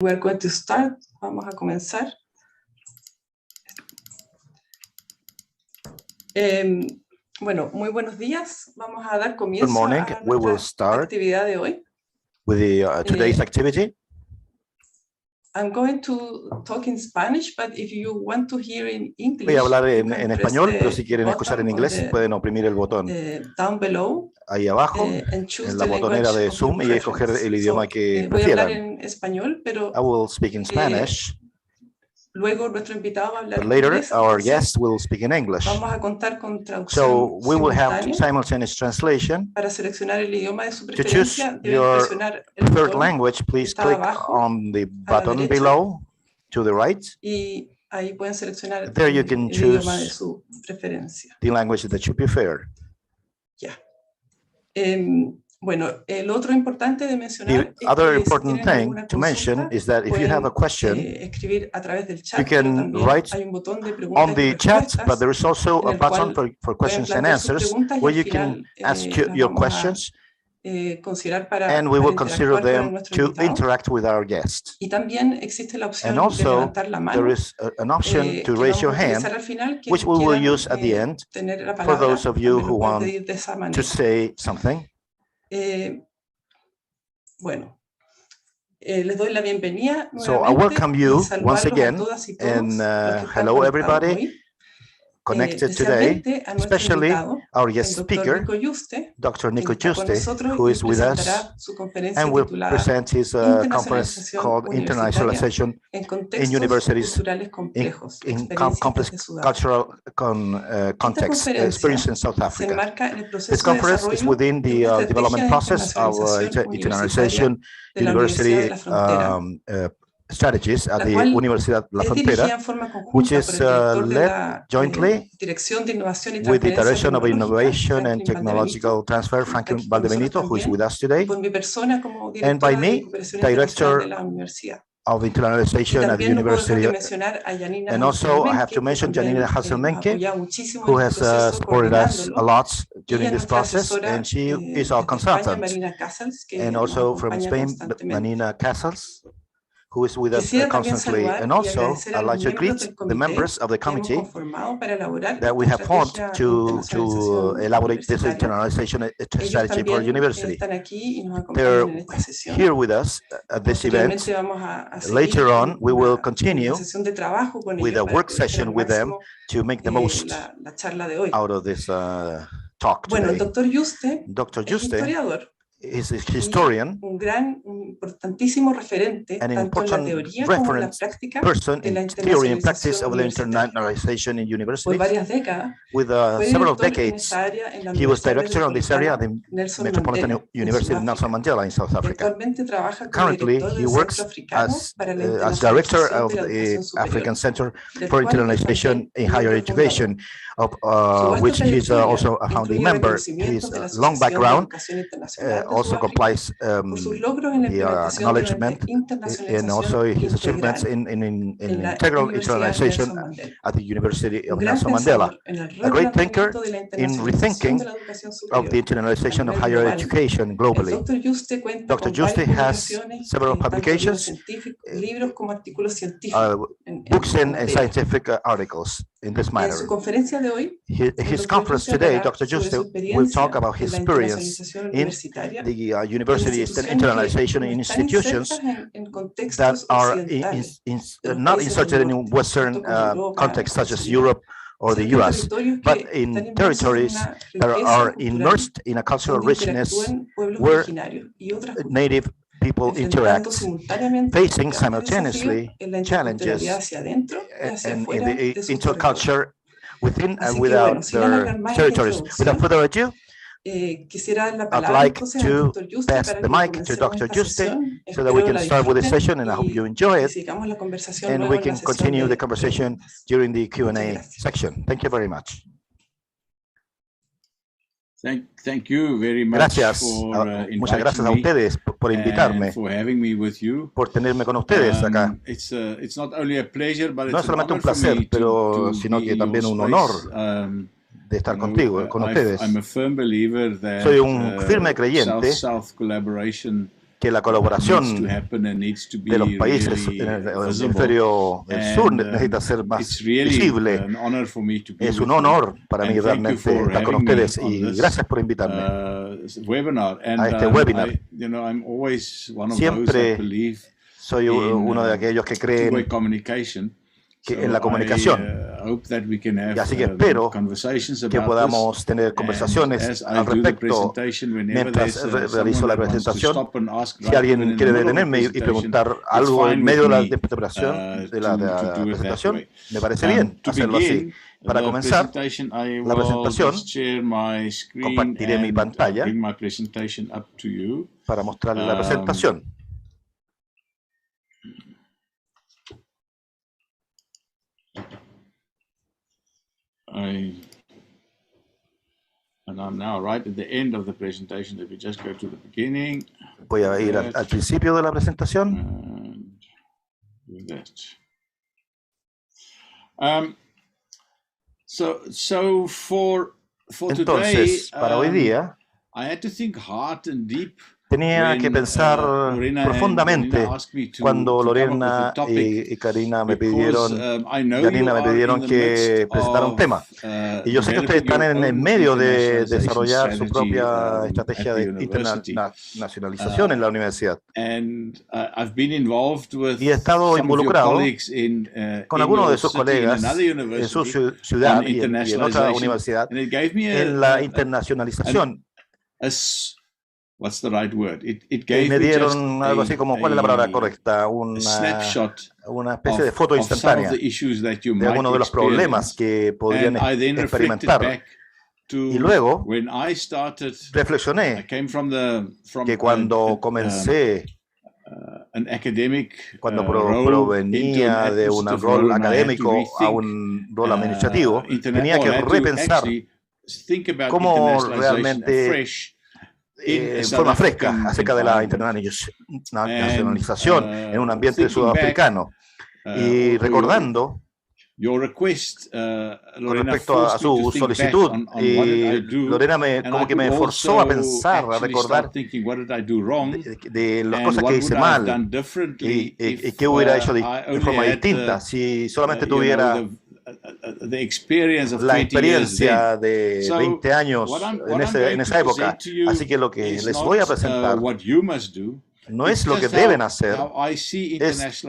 We are going to start. Vamos a comenzar. Bueno, muy buenos días. Vamos a dar comienzo a nuestra actividad de hoy. With the, today's activity. I'm going to talk in Spanish, but if you want to hear in English, voy a hablar en español, pero si quieren escuchar en inglés, pueden oprimir el botón down below, ahí abajo, en la botonera de Zoom y escoger el idioma que voy a hablar prefieran. en español, pero I will speak in Spanish, luego nuestro invitado va a hablar but later inglés, our guest will speak in English. Vamos a contar con traducción So we will have simultánea. simultaneous translation. Para seleccionar el idioma de su To choose preferencia, deben your presionar el preferred botón language, please está click abajo, on the button derecha. below to the right. y ahí pueden seleccionar There you el can idioma de choose su preferencia. the language that you prefer. Ya. Bueno, el otro importante de mencionar The es other que si important tienen thing alguna to mention consulta, is that if you have a question, pueden escribir a través del chat, you pero can también write hay un botón de preguntas on the y chat, respuestas but there is also en a el button cual for pueden questions and plantear sus answers preguntas y where al you final can ask las your vamos a questions, considerar para and we will consider interactuar con them nuestro to invitado. interact with our guest. Y también existe la opción And de also, levantar la mano, there is an option to que raise vamos your a utilizar hand, al final, which quienes we will quieran use at the end tener la for palabra, those of you también who lo pueden want pedir de esa to manera. say something. Bueno, les doy la bienvenida So I nuevamente welcome y you once saludarlos a again, todas y todos and los que están hello conectados everybody hoy. connected today, Especialmente a nuestro especially invitado, our el guest doctor speaker, Nico Jooste, Dr. Nico quien está con Jooste, nosotros who y is with us presentará su conferencia and will titulada present his conference Internacionalización called Universitaria Internationalization en in Contextos Universities Culturales Complejos, in Experiencias complex desde Sudáfrica. cultural Esta context experience in South se Africa. enmarca en el This proceso de conference is desarrollo within de the una development estrategia de process of internacionalización Internationalization universitaria de la Universidad de University La Frontera, strategies at la the cual Universidad de La es dirigida Frontera, en forma which conjunta is por el director de led la jointly Dirección de Innovación y with the Transferencia Direction of Tecnológica, Innovation and Franklin Technological Valdebenito, Transfer, que está Franklin aquí con nosotros Valdebenito, who is with también, us y today, por mi persona como and by directora de me, Cooperación Internacional de Director la Universidad. of Y Internationalization at the también no puedo dejar University. de mencionar a Janina And also I have Hasselmenke, to que mention también Janina nos ha Hasselmenke, apoyado muchísimo who en este has proceso, supported us a coordinándolo, lot y during a this nuestra process, asesora and she is our desde España, consultant. Marina Casals, que And nos also from acompaña Spain, constantemente. Manina Casals, who is with us Quisiera también constantly. saludar And y also, agradecer a I'd los like to miembros greet del the comité members of the que hemos committee conformado para elaborar that we esta have formed estrategia de to internacionalización elaborate this universitaria. internationalization Ellos strategy for también university. están aquí y nos They're acompañan en esta sesión. here with us at this event. Posteriormente vamos a seguir Later on, con we will una continue sesión de trabajo con with ellos a para work aprovechar session al with them máximo to make the most la charla de hoy. out of this talk Bueno, el today. doctor Jooste Dr. es Jooste historiador is a y historian, un importantísimo referente an tanto en la important teoría como en la reference práctica person de la in theory and practice internacionalización of the universitaria. internationalization in Por universities. varias décadas With fue several director en decades, esa área en la he was Universidad director on this area at Metropolitana the Nelson Metropolitan Mandela en University of Nelson Sudáfrica. Mandela in South Y Africa. actualmente trabaja como Currently, director he del Centro works Africano para la as director Internacionalización of de la the Educación Superior, African Center del for cual es Internationalization también in Higher miembro fundador. Education, of Su vasta which he's trayectoria also a founding incluye member. reconocimientos His de la long Asociación de background Educación Internacional de also Sudáfrica complies por sus logros en la the implementación de la acknowledgement and internacionalización also his achievements integral in en la integral Universidad internationalization Nelson Mandela. at the University Un of gran Nelson Mandela. pensador en el A great thinker replanteamiento de la in internacionalización de rethinking la educación of superior the a internationalization of nivel higher global. education El globally. doctor Jooste cuenta Dr. con Jooste varias has publicaciones, several tanto libros publications, científicos, libros como artículos científicos en books esta and materia. scientific articles in this En matter. su conferencia de hoy, His el doctor conference Jooste today, hablará Dr. sobre Jooste su will talk experiencia about en his la experience internacionalización in universitaria the en universities and instituciones que internationalization no in están institutions insertas en that contextos are occidentales de los not países del inserted in norte, Western tanto como Europa, contexts such as Estados Unidos, Europe or the sino que en US, territorios but que están in inmersos en territories una that riqueza are cultural immersed in a cultural donde richness interactúan pueblos where originarios y otras culturas, native people enfrentando interact, simultáneamente facing los grandes desafíos simultaneously en la interculturalidad challenges hacia adentro y hacia and in afuera the de sus territorios. interculture within and Así que without bueno, sin alargar their más esta territories. Without introducción, further ado, quisiera dar la I'd palabra like entonces al to doctor Jooste pass para the que mic to comencemos Dr. esta Jooste sesión. so that we Espero can la start with the disfruten session, and I hope you y enjoy it, sigamos la conversación and luego we en la can sesión continue de the conversation preguntas. during the Muchas Q&A gracias. section. Thank you very much. Thank you very much Gracias. for Muchas gracias a inviting me ustedes por invitarme, and for having me with you. por tenerme con ustedes acá. It's not only a pleasure, but No it's es an solamente honor un for me placer, pero to sino be que in your también un space. honor de estar contigo, con ustedes. I'm a firm believer that Soy un firme creyente South-South collaboration que la colaboración de los países en el hemisferio del sur necesita ser más visible. Es un honor para mí realmente estar con ustedes y gracias por invitarme a este webinar. Siempre soy uno de aquellos que creen en la comunicación. Y así que espero que podamos tener conversaciones al respecto mientras realizo la presentación. Si alguien quiere detenerme y preguntar algo en medio de la interpretación de la presentación, me parece bien hacerlo así. Para comenzar la presentación, compartiré mi pantalla para mostrarles la presentación. And I'm now right at the end of the presentation. Let me just go to the beginning. Voy a ir al principio de la presentación. So for Entonces, today, para hoy día, I had to think hard and deep. Tenía que pensar profundamente cuando Lorena y Karina me pidieron que presentara un tema. Y yo sé que ustedes están en el medio de desarrollar su propia estrategia de internacionalización en la universidad. Y he estado involucrado con algunos de sus colegas en su ciudad y en otra universidad en la internacionalización. What's the right word? It y me dieron algo así como, ¿cuál es la palabra correcta? Una especie de foto instantánea de algunos de los problemas que podrían experimentar. Y luego reflexioné que cuando comencé, cuando provenía de un rol académico a un rol administrativo, tenía que repensar cómo realmente en forma fresca acerca de la internacionalización en un ambiente sudafricano. Y recordando con respecto a su solicitud, y Lorena como que me forzó a pensar, a recordar de las cosas que hice mal y qué hubiera hecho de forma distinta si solamente tuviera la experiencia de 20 años en esa época. Así que lo que les voy a presentar no es lo que deben hacer, es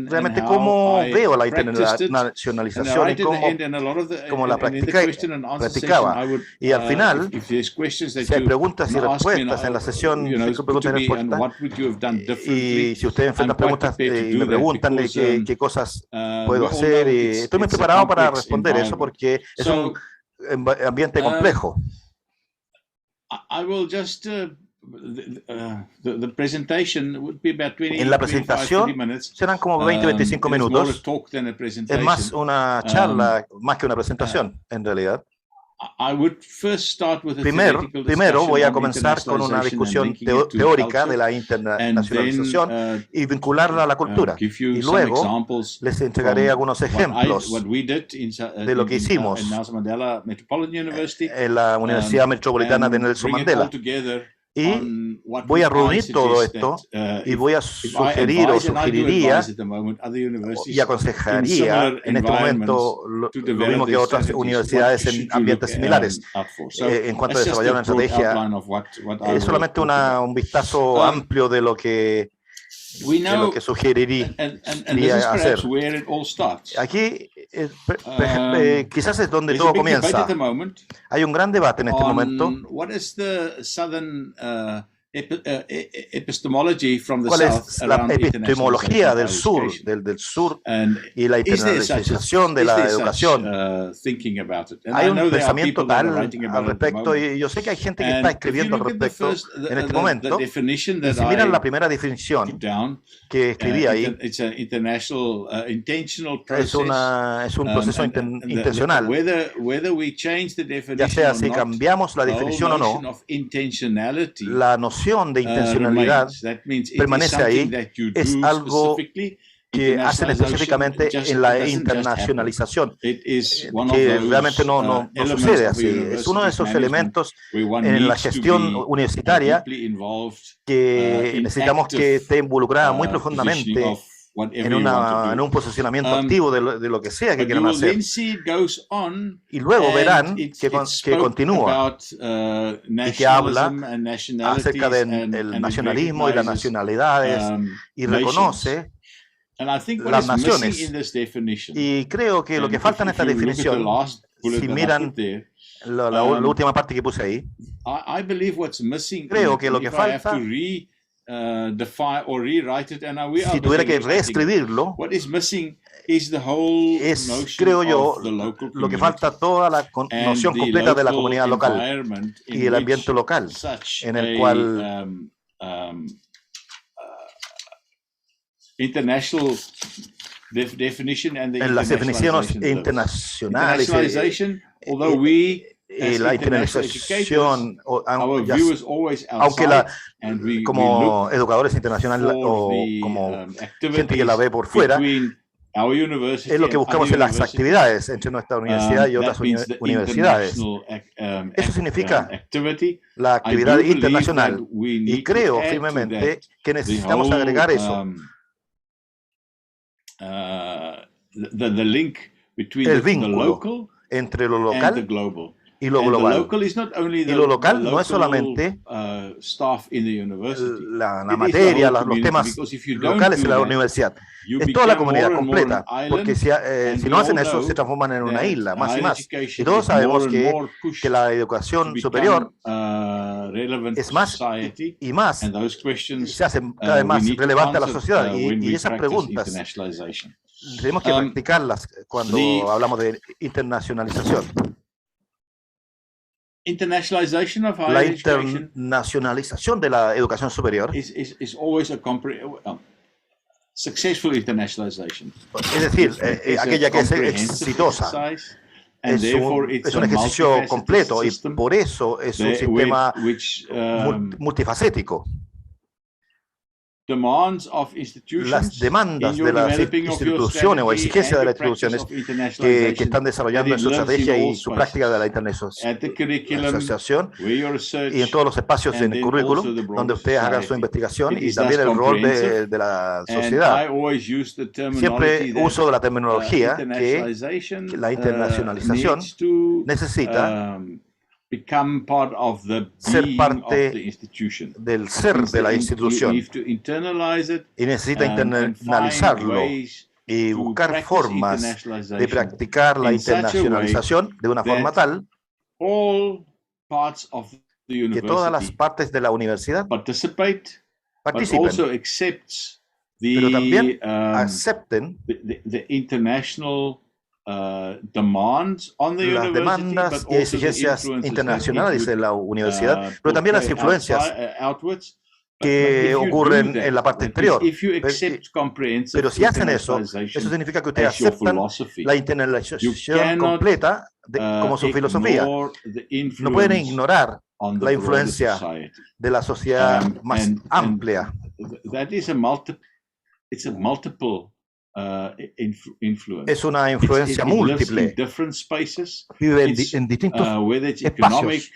realmente cómo veo la internacionalización y cómo la practicaba. Y al final, si hay preguntas y respuestas en la sesión, preguntas y respuestas, y si ustedes enfrentan preguntas y me preguntan de qué cosas puedo hacer, y estoy muy preparado para responder eso porque es un ambiente complejo. En la presentación serán como 20-25 minutos. Es más una charla, más que una presentación, en realidad. Primero voy a comenzar con una discusión teórica de la internacionalización y vincularla a la cultura. Y luego les entregaré algunos ejemplos de lo que hicimos en la Universidad Metropolitana de Nelson Mandela. Y voy a reunir todo esto y voy a sugerir o sugeriría y aconsejaría en este momento lo mismo que otras universidades en ambientes similares en cuanto a desarrollar una estrategia. Es solamente un vistazo amplio de lo que sugeriría hacer. Aquí quizás es donde todo comienza. Hay un gran debate en este momento. ¿Cuál es la epistemología del sur y la internacionalización de la educación? Hay un pensamiento tal al respecto y yo sé que hay gente que está escribiendo al respecto en este momento. Y si miran la primera definición que escribí ahí, es un proceso intencional. Ya sea si cambiamos la definición o no, la noción de intencionalidad permanece ahí. Es algo que hacen específicamente en la internacionalización, que realmente no sucede así. Es uno de esos elementos en la gestión universitaria que necesitamos que esté involucrada muy profundamente en un posicionamiento activo de lo que sea que quieran hacer. Y luego verán que continúa y que habla acerca del nacionalismo y las nacionalidades y reconoce las naciones. Y creo que lo que falta en esta definición, si miran la última parte que puse ahí, creo que lo que falta, si tuviera que reescribirlo, es, creo yo, lo que falta toda la noción completa de la comunidad local y el ambiente local, en el cual en las definiciones internacionales y la internacionalización, aunque como educadores internacionales o como gente que la ve por fuera, es lo que buscamos en las actividades entre nuestra universidad y otras universidades. Eso significa la actividad internacional, y creo firmemente que necesitamos agregar eso. El vínculo entre lo local y lo global. Y lo local no es solamente la materia, los temas locales en la universidad. Es toda la comunidad completa, porque si no hacen eso, se transforman en una isla, más y más. Y todos sabemos que la educación superior es más y más, y se hace cada vez más relevante a la sociedad. Y esas preguntas tenemos que practicarlas cuando hablamos de internacionalización. La internacionalización de la educación superior es decir, aquella que es exitosa. Es un ejercicio completo y por eso es un sistema multifacético. Las demandas de las instituciones o exigencias de las instituciones que están desarrollando en su estrategia y su práctica de la internacionalización y en todos los espacios en el currículum donde ustedes hagan su investigación, y también el rol de la sociedad. Siempre uso la terminología que la internacionalización necesita ser parte del ser de la institución, y necesita internalizarlo y buscar formas de practicar la internacionalización de una forma tal que todas las partes de la universidad participen, pero también acepten las demandas y exigencias internacionales de la universidad, pero también las influencias que ocurren en la parte exterior. Pero si hacen eso significa que ustedes aceptan la internacionalización completa como su filosofía. No pueden ignorar la influencia de la sociedad más amplia. Es una influencia múltiple. Vive en distintos espacios.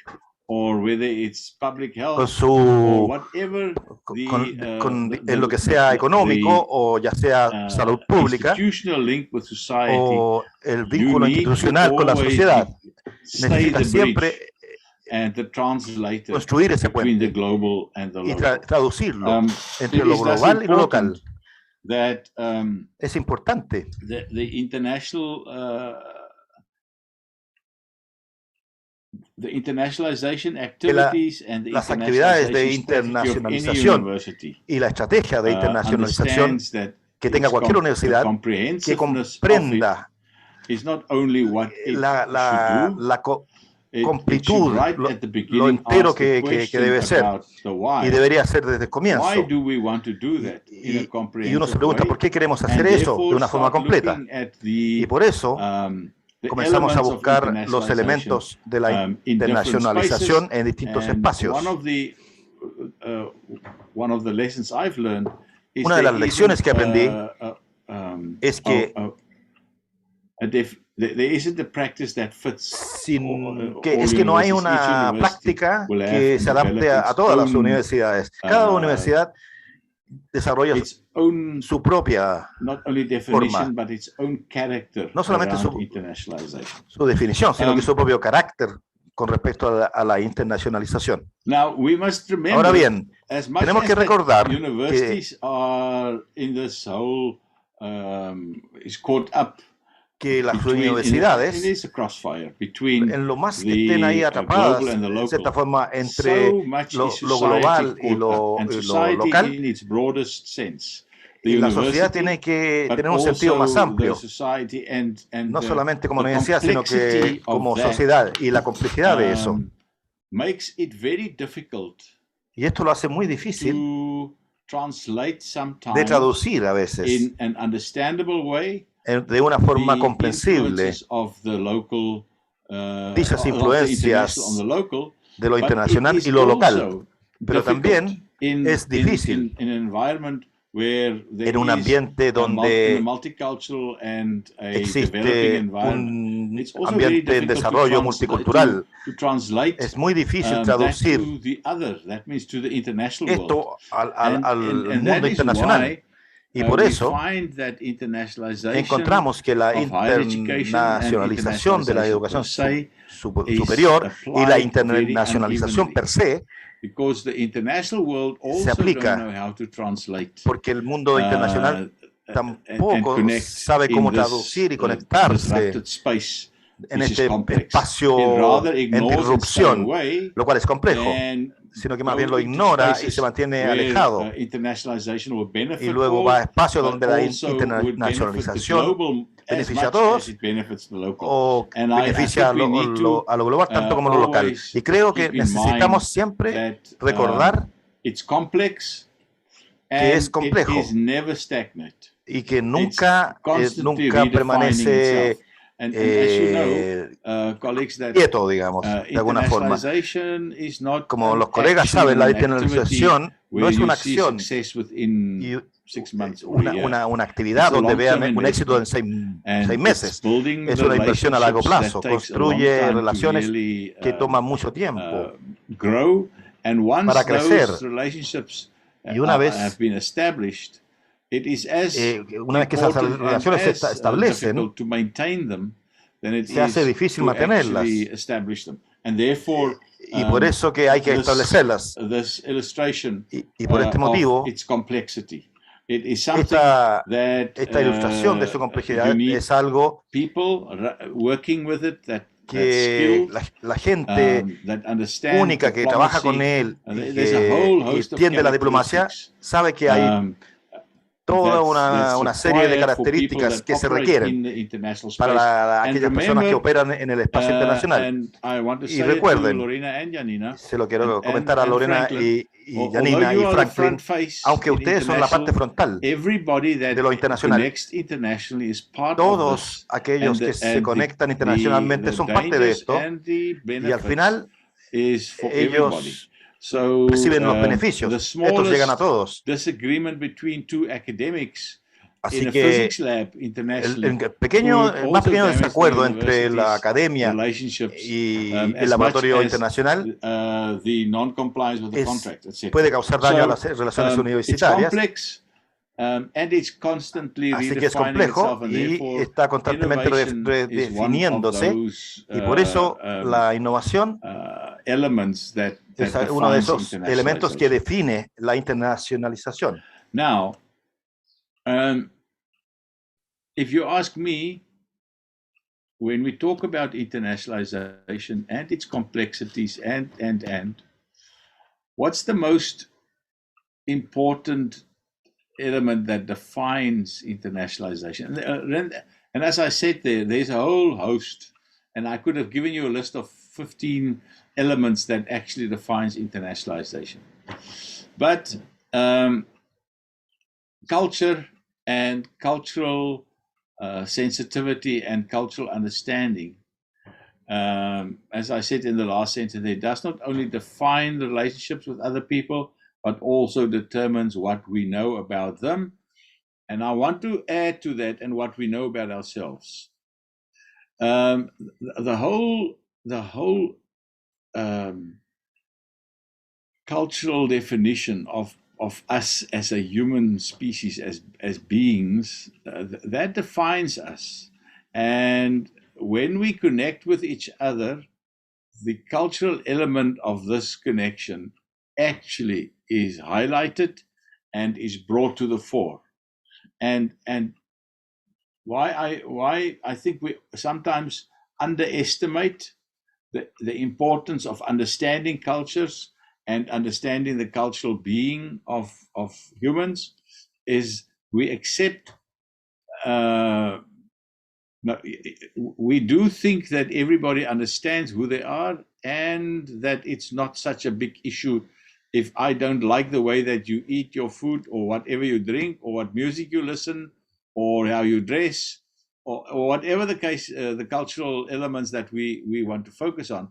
En lo que sea económico, o ya sea salud pública, o el vínculo institucional con la sociedad. Necesita siempre construir ese puente y traducirlo entre lo global y lo local. Es importante que las actividades de internacionalización y la estrategia de internacionalización que tenga cualquier universidad, que comprenda la completud, lo entero que debe ser, y debería ser desde el comienzo. Y uno se pregunta, ¿por qué queremos hacer eso de una forma completa? Y por eso comenzamos a buscar los elementos de la internacionalización en distintos espacios. Una de las lecciones que aprendí es que there isn't a practice that fits es que no hay una práctica que se adapte a todas las universidades. Cada universidad desarrolla su propia forma, no solamente su definición, sino que su propio carácter con respecto a la internacionalización. Ahora bien, tenemos que recordar que las universidades, en lo más que estén ahí atrapadas, de cierta forma, entre lo global y lo local, y la sociedad tiene que tener un sentido más amplio, no solamente como universidad, sino que como sociedad, y la complejidad de eso. Y esto lo hace muy difícil de traducir a veces de una forma comprensible dichas influencias de lo internacional y lo local, pero también es difícil en un ambiente donde existe un ambiente en desarrollo multicultural. Es muy difícil traducir esto al mundo internacional. Y por eso encontramos que la internacionalización de la educación superior y la internacionalización per se se aplica porque el mundo internacional tampoco sabe cómo traducir y conectarse en este espacio en disrupción, lo cual es complejo, sino que más bien lo ignora y se mantiene alejado. Y luego va a espacios donde la internacionalización beneficia a todos o beneficia a lo global tanto como a lo local. Y creo que necesitamos siempre recordar que es complejo y que nunca permanece quieto, digamos, de alguna forma. Como los colegas saben, la internacionalización no es una acción y una actividad donde vean un éxito en seis meses. Es una inversión a largo plazo. Construye relaciones que toman mucho tiempo para crecer. Y una vez que esas relaciones se establecen, se hace difícil mantenerlas. Y por eso que hay que establecerlas. Y por este motivo, esta ilustración de su complejidad es algo que la gente única que trabaja con él y entiende la diplomacia sabe que hay toda una serie de características que se requieren para aquellas personas que operan en el espacio internacional. Y recuerden, se lo quiero comentar a Lorena y Janina y Franklin, aunque ustedes son la parte frontal de lo internacional, todos aquellos que se conectan internacionalmente son parte de esto, y al final ellos reciben los beneficios. Estos llegan a todos. Así que el más pequeño desacuerdo entre la academia y el laboratorio internacional puede causar daño a las relaciones universitarias. Así que es complejo y está constantemente redefiniéndose, y por eso la innovación es uno de esos elementos que define la internacionalización. Now, if you ask me, when we talk about internationalization and its complexities and what's the most important element that defines internationalization? And as I said, there's a whole host, and I could have given you a list of 15 elements that actually defines internationalization. But culture and cultural sensitivity and cultural understanding, as I said in the last sentence, it does not only define the relationships with other people, but also determines what we know about them And I want to add to that and what we know about ourselves. The whole cultural definition of us as a human species, as beings, that defines us. And when we connect with each other, the cultural element of this connection actually is highlighted and is brought to the fore. And why I think we sometimes underestimate the importance of understanding cultures and understanding the cultural being of humans is we accept, we do think that everybody understands who they are and that it's not such a big issue if I don't like the way that you eat your food or whatever you drink or what music you listen or how you dress or whatever the case, the cultural elements that we want to focus on.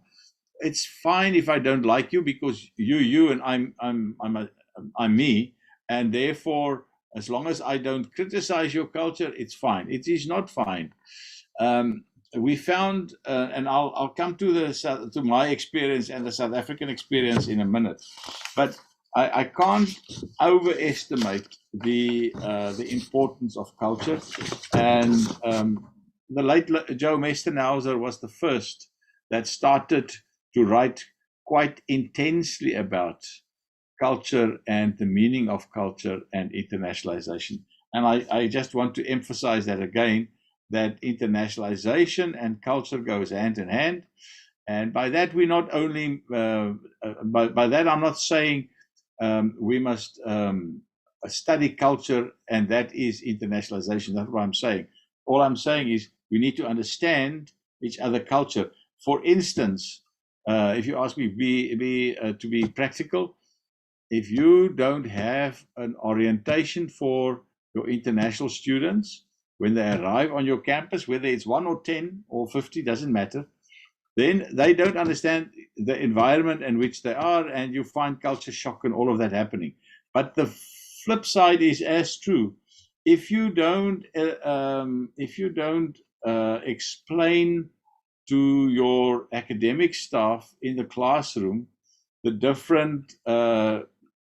It's fine if I don't like you because you and I'm me, and therefore as long as I don't criticize your culture, it's fine. It is not fine. We found, and I'll come to my experience and the South African experience in a minute, but I can't overestimate the importance of culture. And the late Joe Mestenhauser was the first that started to write quite intensely about culture and the meaning of culture and internationalization. And I just want to emphasize that again, that internationalization and culture goes hand in hand. And by that, we not only, by that, I'm not saying we must study culture and that is internationalization. That's what I'm saying. All I'm saying is we need to understand each other culture. For instance, if you ask me to be practical, if you don't have an orientation for your international students when they arrive on your campus, whether it's 1 or 10 or 50, doesn't matter, then they don't understand the environment in which they are, and you find culture shock and all of that happening. But the flip side is as true. If you don't explain to your academic staff in the classroom the different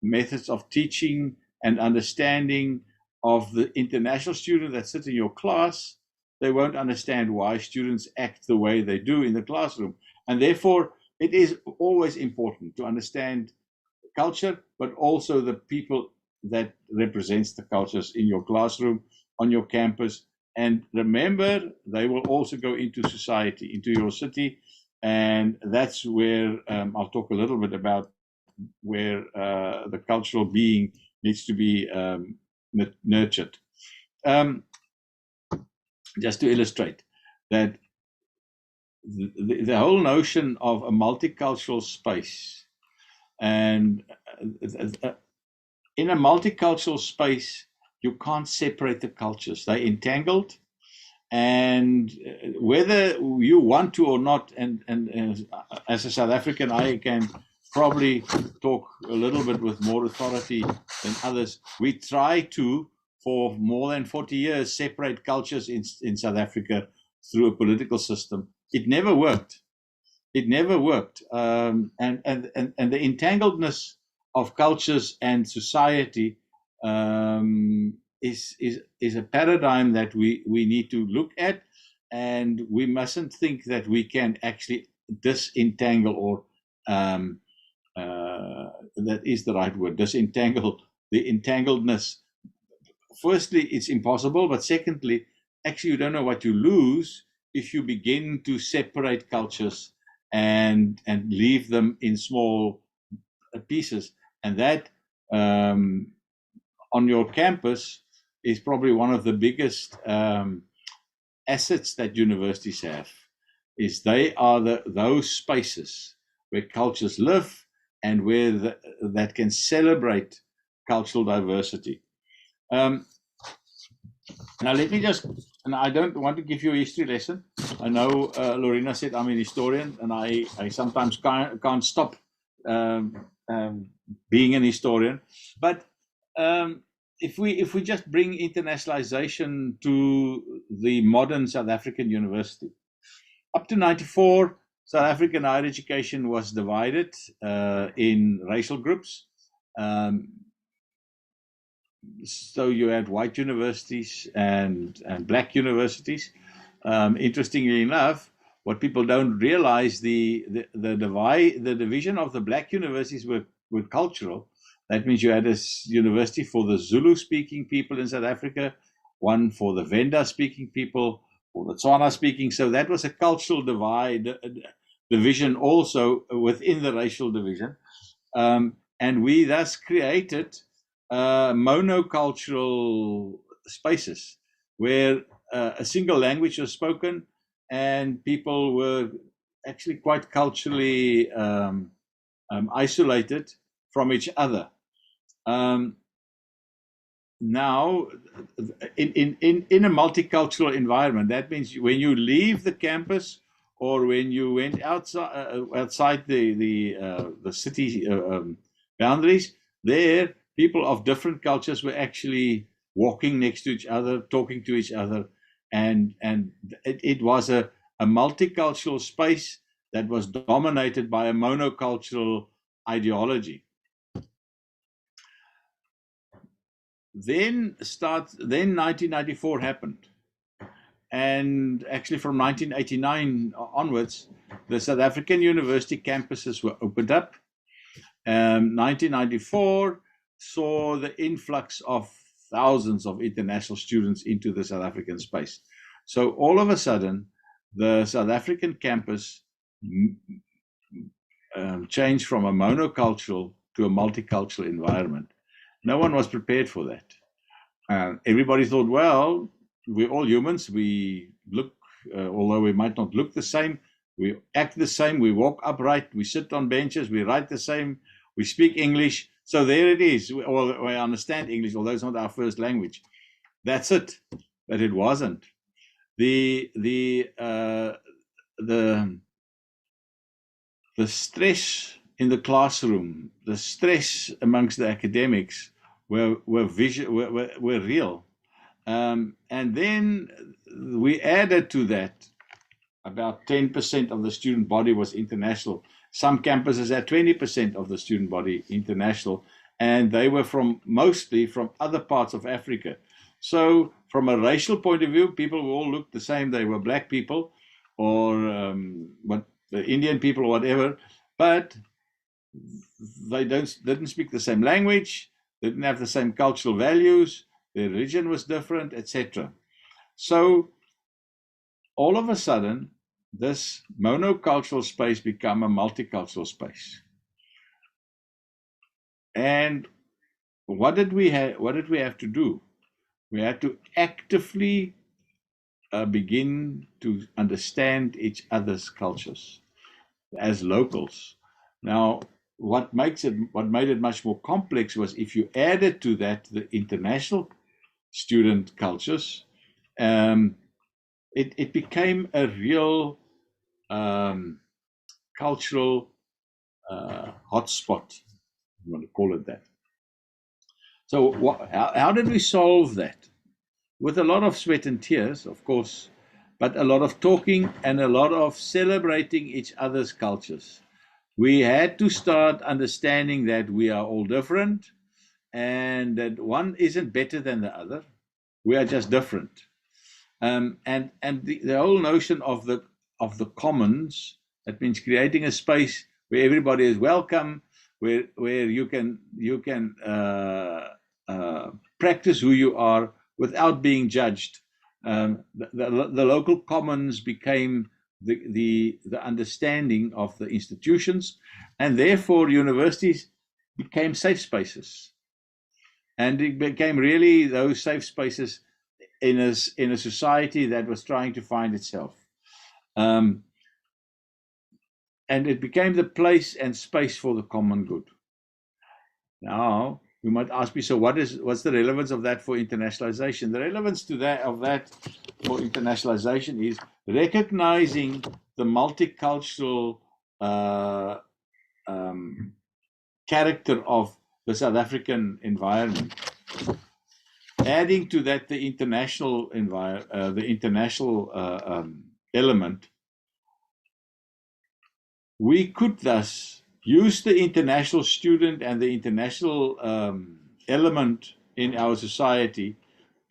methods of teaching and understanding of the international student that sits in your class, they won't understand why students act the way they do in the classroom. And therefore, it is always important to understand culture, but also the people that represents the cultures in your classroom, on your campus. And remember, they will also go into society, into your city. And that's where I'll talk a little bit about where the cultural being needs to be nurtured. Just to illustrate that the whole notion of a multicultural space, and in a multicultural space, you can't separate the cultures. They're entangled, and whether you want to or not, and as a South African, I can probably talk a little bit with more authority than others. We try to, for more than 40 years, separate cultures in South Africa through a political system. It never worked. It never worked. And the entangledness of cultures and society is a paradigm that we need to look at, and we mustn't think that we can actually disentangle or that is the right word, disentangle the entangledness. Firstly, it's impossible, but secondly, actually you don't know what you lose if you begin to separate cultures and leave them in small pieces. And that on your campus is probably one of the biggest assets that universities have, is they are those spaces where cultures live and where that can celebrate cultural diversity. Now let me just, and I don't want to give you a history lesson. I know Lorena said I'm an historian, and I sometimes can't stop being an historian. But if we just bring internationalization to the modern South African university, up to 94, South African higher education was divided in racial groups. So you had white universities and black universities. Interestingly enough, what people don't realize, the division of the black universities were cultural. That means you had a university for the Zulu-speaking people in South Africa, one for the Venda-speaking people, for the Tswana-speaking. So that was a cultural division also within the racial division. And we thus created monocultural spaces where a single language was spoken and people were actually quite culturally isolated from each other. Now, in a multicultural environment, that means when you leave the campus or when you went outside the city boundaries, there people of different cultures were actually walking next to each other, talking to each other, and it was a multicultural space that was dominated by a monocultural ideology. Then 1994 happened, and actually from 1989 onwards, the South African university campuses were opened up. 1994 saw the influx of thousands of international students into the South African space. So all of a sudden, the South African campus changed from a monocultural to a multicultural environment. No one was prepared for that. Everybody thought, well, we're all humans. We look, although we might not look the same, we act the same, we walk upright, we sit on benches, we write the same, we speak English. So there it is. We understand English, although it's not our first language. That's it. But it wasn't. The stress in the classroom, the stress amongst the academics were real. And then we added to that about 10% of the student body was international. Some campuses had 20% of the student body international, and they were mostly from other parts of Africa. So from a racial point of view, people all looked the same. They were black people or the Indian people or whatever, but they didn't speak the same language, they didn't have the same cultural values, their religion was different, etc. So all of a sudden, this monocultural space became a multicultural space. And what did we have to do? We had to actively begin to understand each other's cultures as locals. Now, what made it much more complex was if you added to that the international student cultures, it became a real cultural hotspot, you want to call it that. So how did we solve that? With a lot of sweat and tears, of course, but a lot of talking and a lot of celebrating each other's cultures. We had to start understanding that we are all different and that one isn't better than the other. We are just different. And the whole notion of the commons, that means creating a space where everybody is welcome, where you can practice who you are without being judged. The local commons became the understanding of the institutions, and therefore universities became safe spaces. And it became really those safe spaces in a society that was trying to find itself. And it became the place and space for the common good. Now, you might ask me, so what's the relevance of that for internationalization? The relevance of that for internationalization is recognizing the multicultural character of the South African environment. adding to that the international element, we could thus use the international student and the international element in our society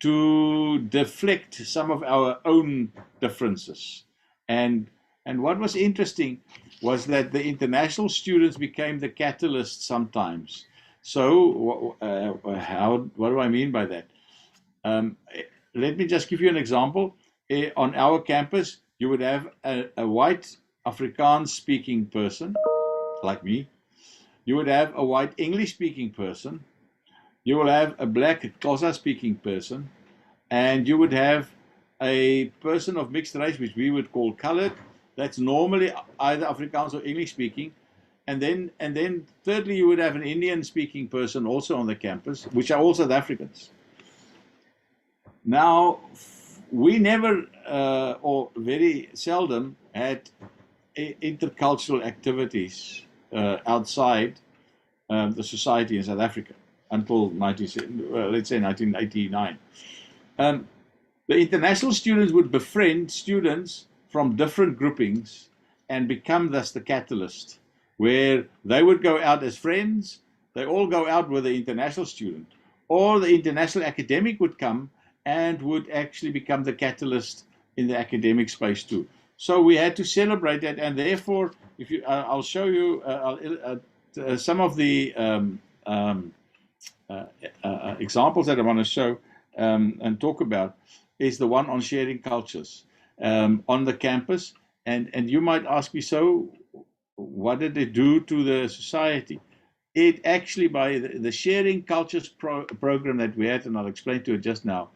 to deflect some of our own differences. And what was interesting was that the international students became the catalyst sometimes. So what do I mean by that? Let me just give you an example. On our campus, you would have a white Afrikaans speaking person, like me. You would have a white English speaking person. You will have a black Xhosa speaking person. And you would have a person of mixed race, which we would call colored. That's normally either Afrikaans or English speaking. And then thirdly, you would have an Indian speaking person also on the campus, which are all South Africans. Now, we never or very seldom had intercultural activities outside the society in South Africa until let's say 1989. The international students would befriend students from different groupings and become thus the catalyst, where they would go out as friends, they all go out with the international student, or the international academic would come and would actually become the catalyst in the academic space too. So we had to celebrate that, and therefore, if you, I'll show you some of the examples that I want to show and talk about is the one on sharing cultures on the campus. And you might ask me, so what did it do to the society? It actually, by the sharing cultures program that we had, and I'll explain to it just now,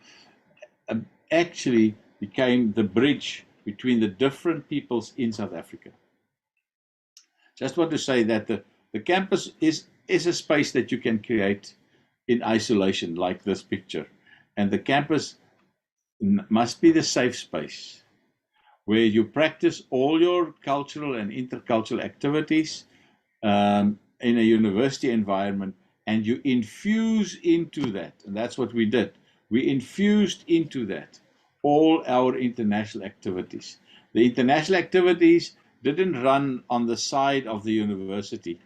actually became the bridge between the different peoples in South Africa. Just want to say that the campus is a space that you can create in isolation, like this picture. And the campus must be the safe space where you practice all your cultural and intercultural activities in a university environment, and you infuse into that. And that's what we did. We infused into that all our international activities. The international activities didn't run on the side of the university,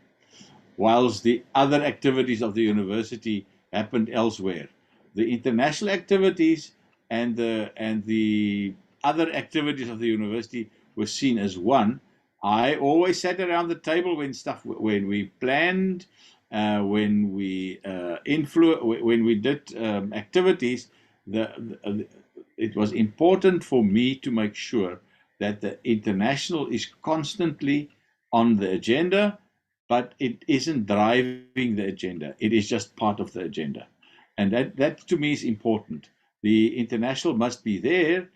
whilst the other activities of the university happened elsewhere. The international activities and the other activities of the university were seen as one. I always sat around the table when we planned, when we when we did activities. It was important for me to make sure that the international is constantly on the agenda, but it isn't driving the agenda. It is just part of the agenda. And that to me is important. The international must be there.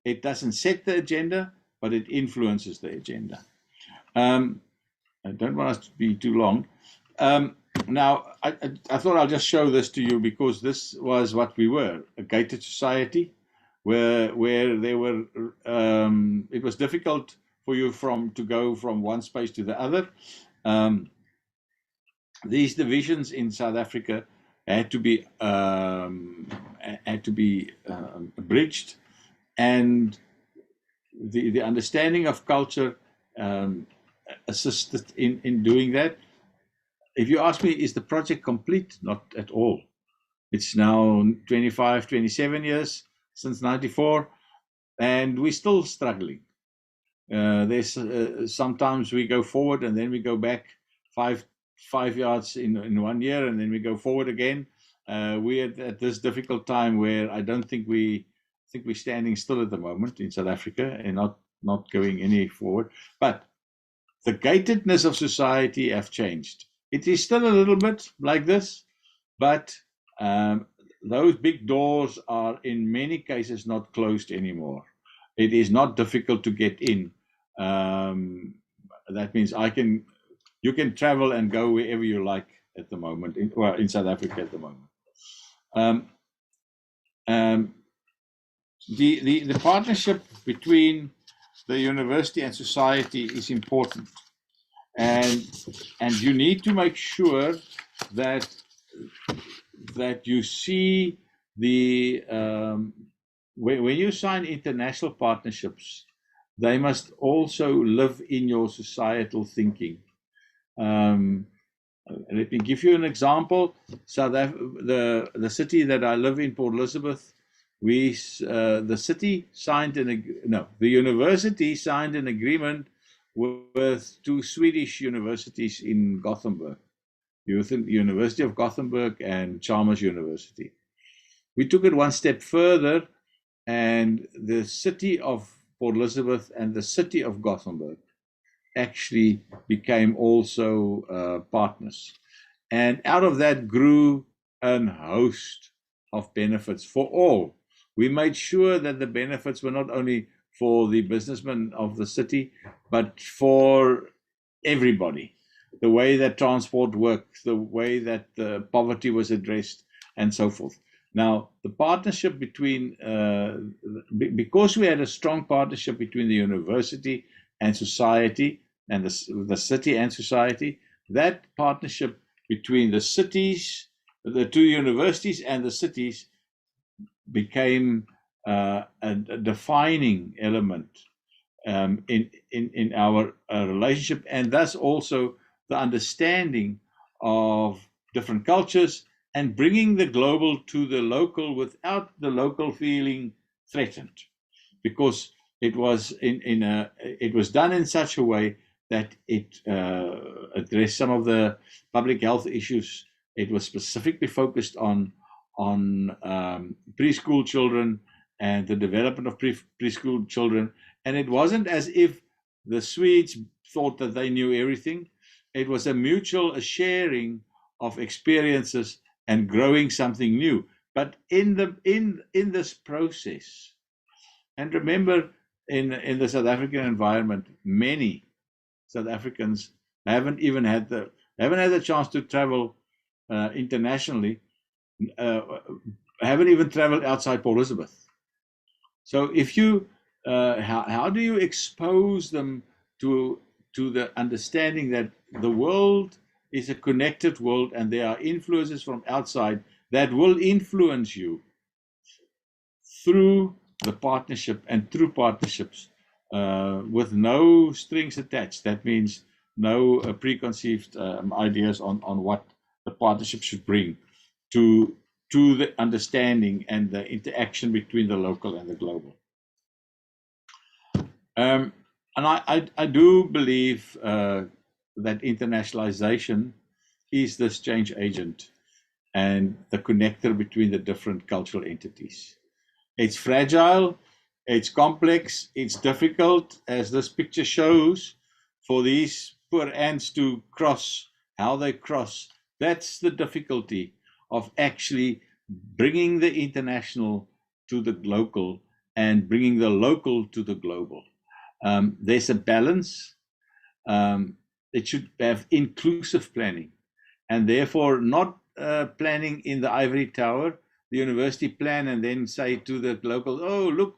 It doesn't set the agenda, but it influences the agenda. I don't want us to be too long. Now, I thought I'll just show this to you because this was what we were, a gated society where there were, it was difficult for you to go from one space to the other. These divisions in South Africa had to be bridged, and the understanding of culture assisted in doing that. If you ask me, is the project complete? Not at all. It's now 25, 27 years since 94, and we're still struggling. There's sometimes we go forward and then we go back five yards in 1 year, and then we go forward again. We're at this difficult time where I don't think we're standing still at the moment in South Africa and not going any forward. But the gatedness of society have changed. It is still a little bit like this, but those big doors are in many cases not closed anymore. It is not difficult to get in. That means you can travel and go wherever you like at the moment, in South Africa at the moment. The partnership between the university and society is important, and you need to make sure that you see when you sign international partnerships, they must also live in your societal thinking. Let me give you an example. The city that I live in, Port Elizabeth, the university signed an agreement with 2 Swedish universities in Gothenburg, University of Gothenburg and Chalmers University. We took it one step further, and the city of Port Elizabeth and the city of Gothenburg actually became also partners. And out of that grew a host of benefits for all. We made sure that the benefits were not only for the businessmen of the city, but for everybody. The way that transport worked, the way that the poverty was addressed, and so forth. Now, the partnership between, because we had a strong partnership between the university and society, and the city and society, that partnership between the cities, the 2 universities and the cities became a defining element in our relationship, and thus also the understanding of different cultures and bringing the global to the local without the local feeling threatened, because it was it was done in such a way that it addressed some of the public health issues. It was specifically focused on preschool children and the development of preschool children. And it wasn't as if the Swedes thought that they knew everything. It was a mutual sharing of experiences and growing something new. But in this process, and remember, in the South African environment, many South Africans haven't had the chance to travel internationally, haven't even traveled outside Port Elizabeth. So if you, how do you expose them to the understanding that the world is a connected world and there are influences from outside that will influence you through the partnership and through partnerships with no strings attached? That means no preconceived ideas on what the partnership should bring to the understanding and the interaction between the local and the global. And I do believe that internationalization is this change agent and the connector between the different cultural entities. It's fragile, it's complex, it's difficult, as this picture shows, for these poor ants to cross, how they cross. That's the difficulty of actually bringing the international to the local and bringing the local to the global. There's a balance. It should have inclusive planning, and therefore not planning in the ivory tower, the university plan, and then say to the local, oh, look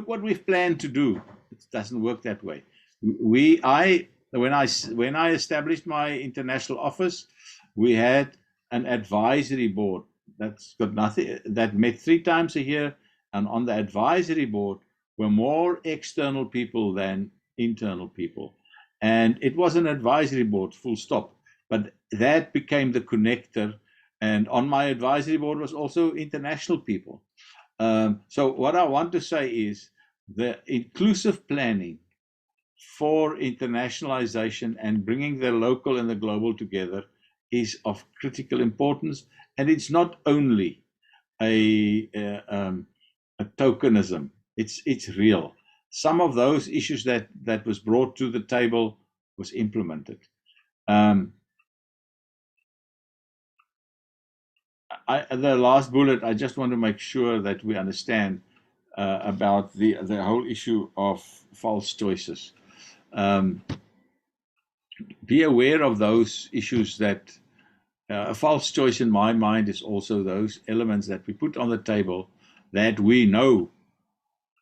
what we've planned to do. It doesn't work that way. When I established my international office, we had an advisory board that's got nothing, that met 3 times a year, and on the advisory board were more external people than internal people. And it was an advisory board, full stop. But that became the connector. And on my advisory board was also international people. So what I want to say is the inclusive planning for internationalization and bringing the local and the global together is of critical importance. And it's not only a tokenism. It's real. Some of those issues that was brought to the table was implemented. The last bullet, I just want to make sure that we understand about the whole issue of false choices. Be aware of those issues that a false choice in my mind is also those elements that we put on the table that we know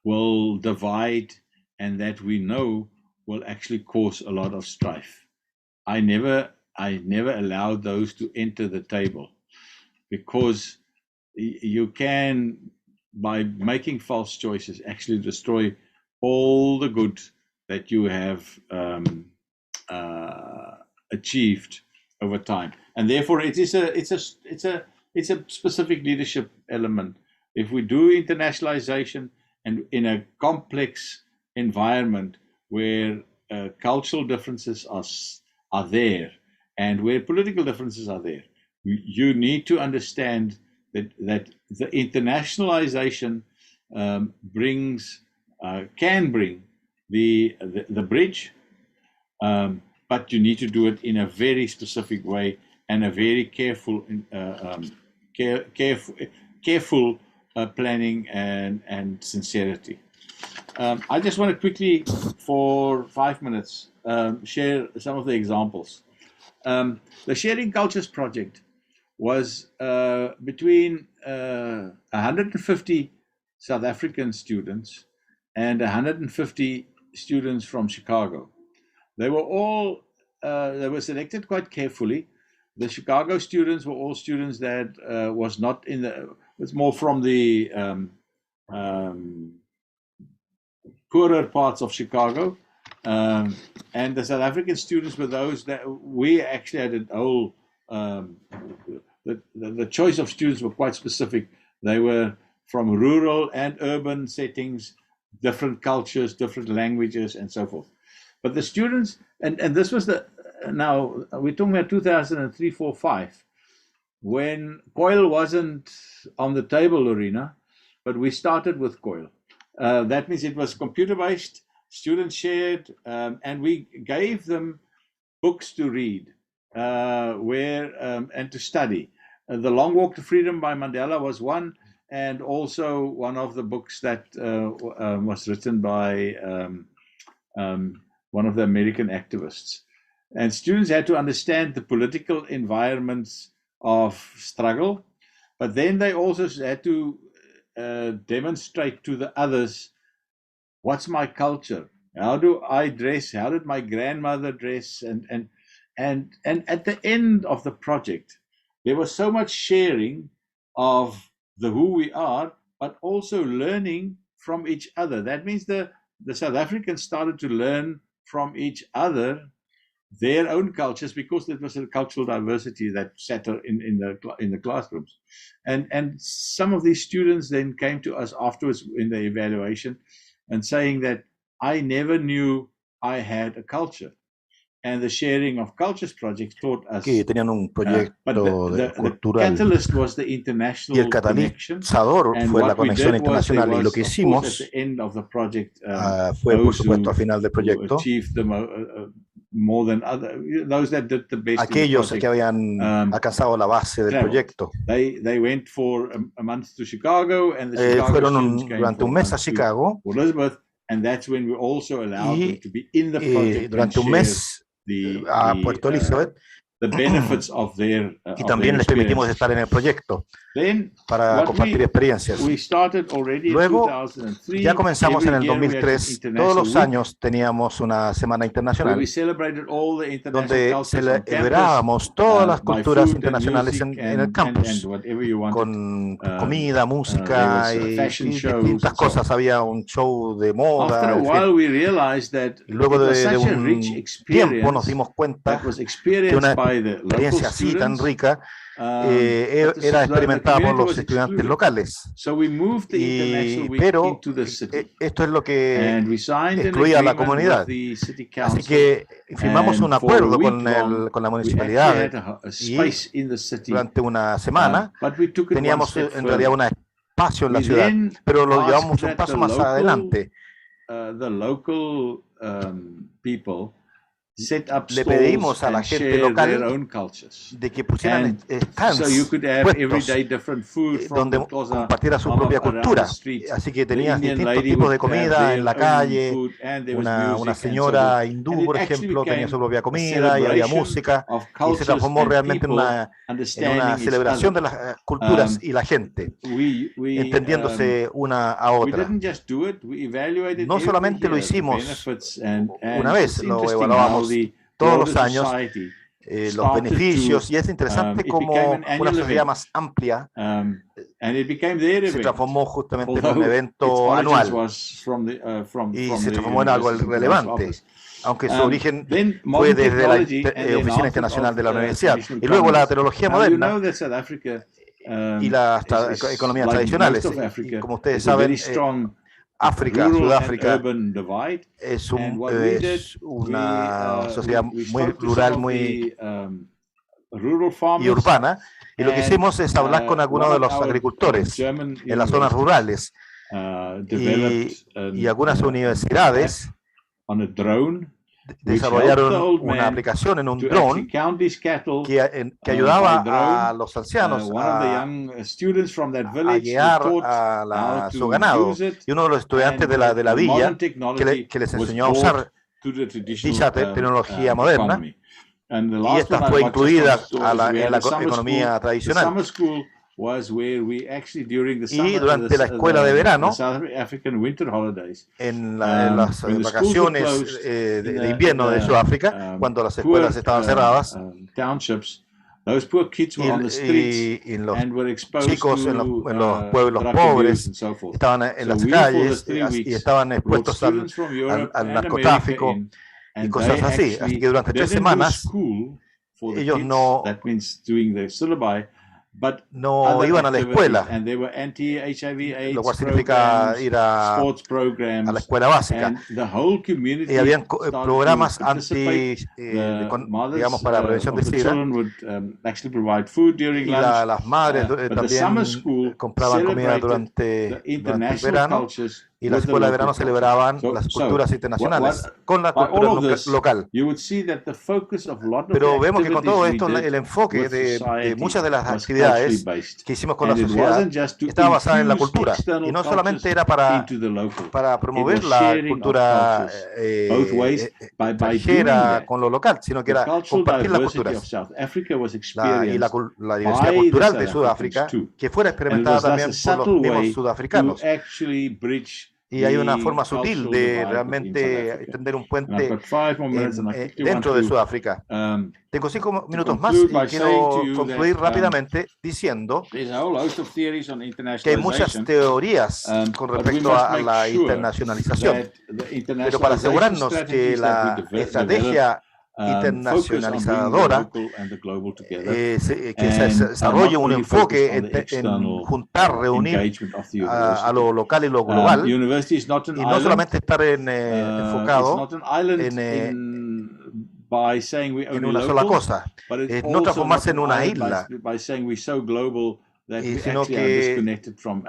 will divide and that we know will actually cause a lot of strife. I never allowed those to enter the table, because you can, by making false choices, actually destroy all the good that you have achieved over time. And therefore, it's a specific leadership element. If we do internationalization and in a complex environment where cultural differences are there and where political differences are there, you need to understand that the internationalization can bring the bridge, but you need to do it in a very specific way and a very careful planning and sincerity. I just want to quickly, for 5 minutes, share some of the examples. The Sharing Cultures project was between 150 South African students and 150 students from Chicago. They were selected quite carefully. The Chicago students were all students that was more from the poorer parts of Chicago. And the South African students were those that we actually had a whole, the choice of students were quite specific. They were from rural and urban settings, different cultures, different languages, and so forth. But the students, and this was now we're talking about 2003, 4, 5, when COIL wasn't on the table, Lorena, but we started with COIL. That means it was computer-based, students shared, and we gave them books to read and to study. The Long Walk to Freedom by Mandela was one, and also one of the books that was written by one of the American activists. And students had to understand the political environments of struggle, but then they also had to demonstrate to the others, what's my culture? How do I dress? How did my grandmother dress? And at the end of the project, there was so much sharing of who we are, but also learning from each other. That means the South Africans started to learn from each other their own cultures, because there was a cultural diversity that sat in the classrooms. And some of these students then came to us afterwards in the evaluation and saying that I never knew I had a culture. And the Sharing of Cultures project taught us. Que tenían un proyecto cultural. The catalyst was the international y el catalizador fue la conexión internacional. Y lo que hicimos fue, por supuesto, al final del proyecto, aquellos que habían alcanzado la base del proyecto fueron durante un mes a Chicago, y durante un mes a Puerto Elizabeth, y también les permitimos estar en el proyecto para compartir experiencias. Luego, ya comenzamos en el 2003, todos los años teníamos una semana internacional donde celebrábamos todas las culturas internacionales en el campus, con comida, música y distintas cosas. Había un show de moda. Luego de un tiempo nos dimos cuenta que una experiencia así tan rica era experimentada por los estudiantes locales. Pero esto es lo que excluía a la comunidad. Así que firmamos un acuerdo con la municipalidad y durante una semana teníamos en realidad un espacio en la ciudad, pero lo llevamos un paso más adelante. Le pedimos a la gente local de que pusieran stands puestos donde compartiera su propia cultura. Así que tenían distintos tipos de comida en la calle. Una señora hindú, por ejemplo, tenía su propia comida y había música, y se transformó realmente en una celebración de las culturas y la gente, entendiéndose una a otra. No solamente lo hicimos una vez, lo evaluamos todos los años, los beneficios, y es interesante como una sociedad más amplia se transformó justamente en un evento anual y se transformó en algo relevante, aunque su origen fue desde la Oficina Internacional de la Universidad. Y luego la tecnología moderna y las economías tradicionales. Y como ustedes saben, África, Sudáfrica, es una sociedad muy rural, muy y urbana. Y lo que hicimos es hablar con algunos de los agricultores en las zonas rurales y algunas universidades desarrollaron una aplicación en un dron que ayudaba a los ancianos a guiar a su ganado. Y uno de los estudiantes de la villa que les enseñó a usar dicha tecnología moderna, y esta fue incluida en la economía tradicional. Y durante la escuela de verano, en las vacaciones de invierno de Sudáfrica, cuando las escuelas estaban cerradas, y los chicos en los pueblos pobres estaban en las calles y estaban expuestos al narcotráfico y cosas así. Así que durante 3 semanas ellos no iban a la escuela, lo cual significa ir a la escuela básica. Y habían programas digamos, para la prevención de SIDA. Y las madres también compraban comida durante el verano. Y la escuela de verano celebraban las culturas internacionales con la cultura local. Pero vemos que con todo esto el enfoque de muchas de las actividades que hicimos con la sociedad estaba basada en la cultura. Y no solamente era para promover la cultura extranjera con lo local, sino que era compartir las culturas. Y la diversidad cultural de Sudáfrica, que fuera experimentada también por los mismos sudafricanos. Y hay una forma sutil de realmente tender un puente dentro de Sudáfrica. Tengo 5 minutos más y quiero concluir rápidamente diciendo que hay muchas teorías con respecto a la internacionalización, pero para asegurarnos que la estrategia internacionalizadora que se desarrolle un enfoque en juntar, reunir a lo local y lo global, y no solamente estar enfocado en una sola cosa, no transformarse en una isla, sino que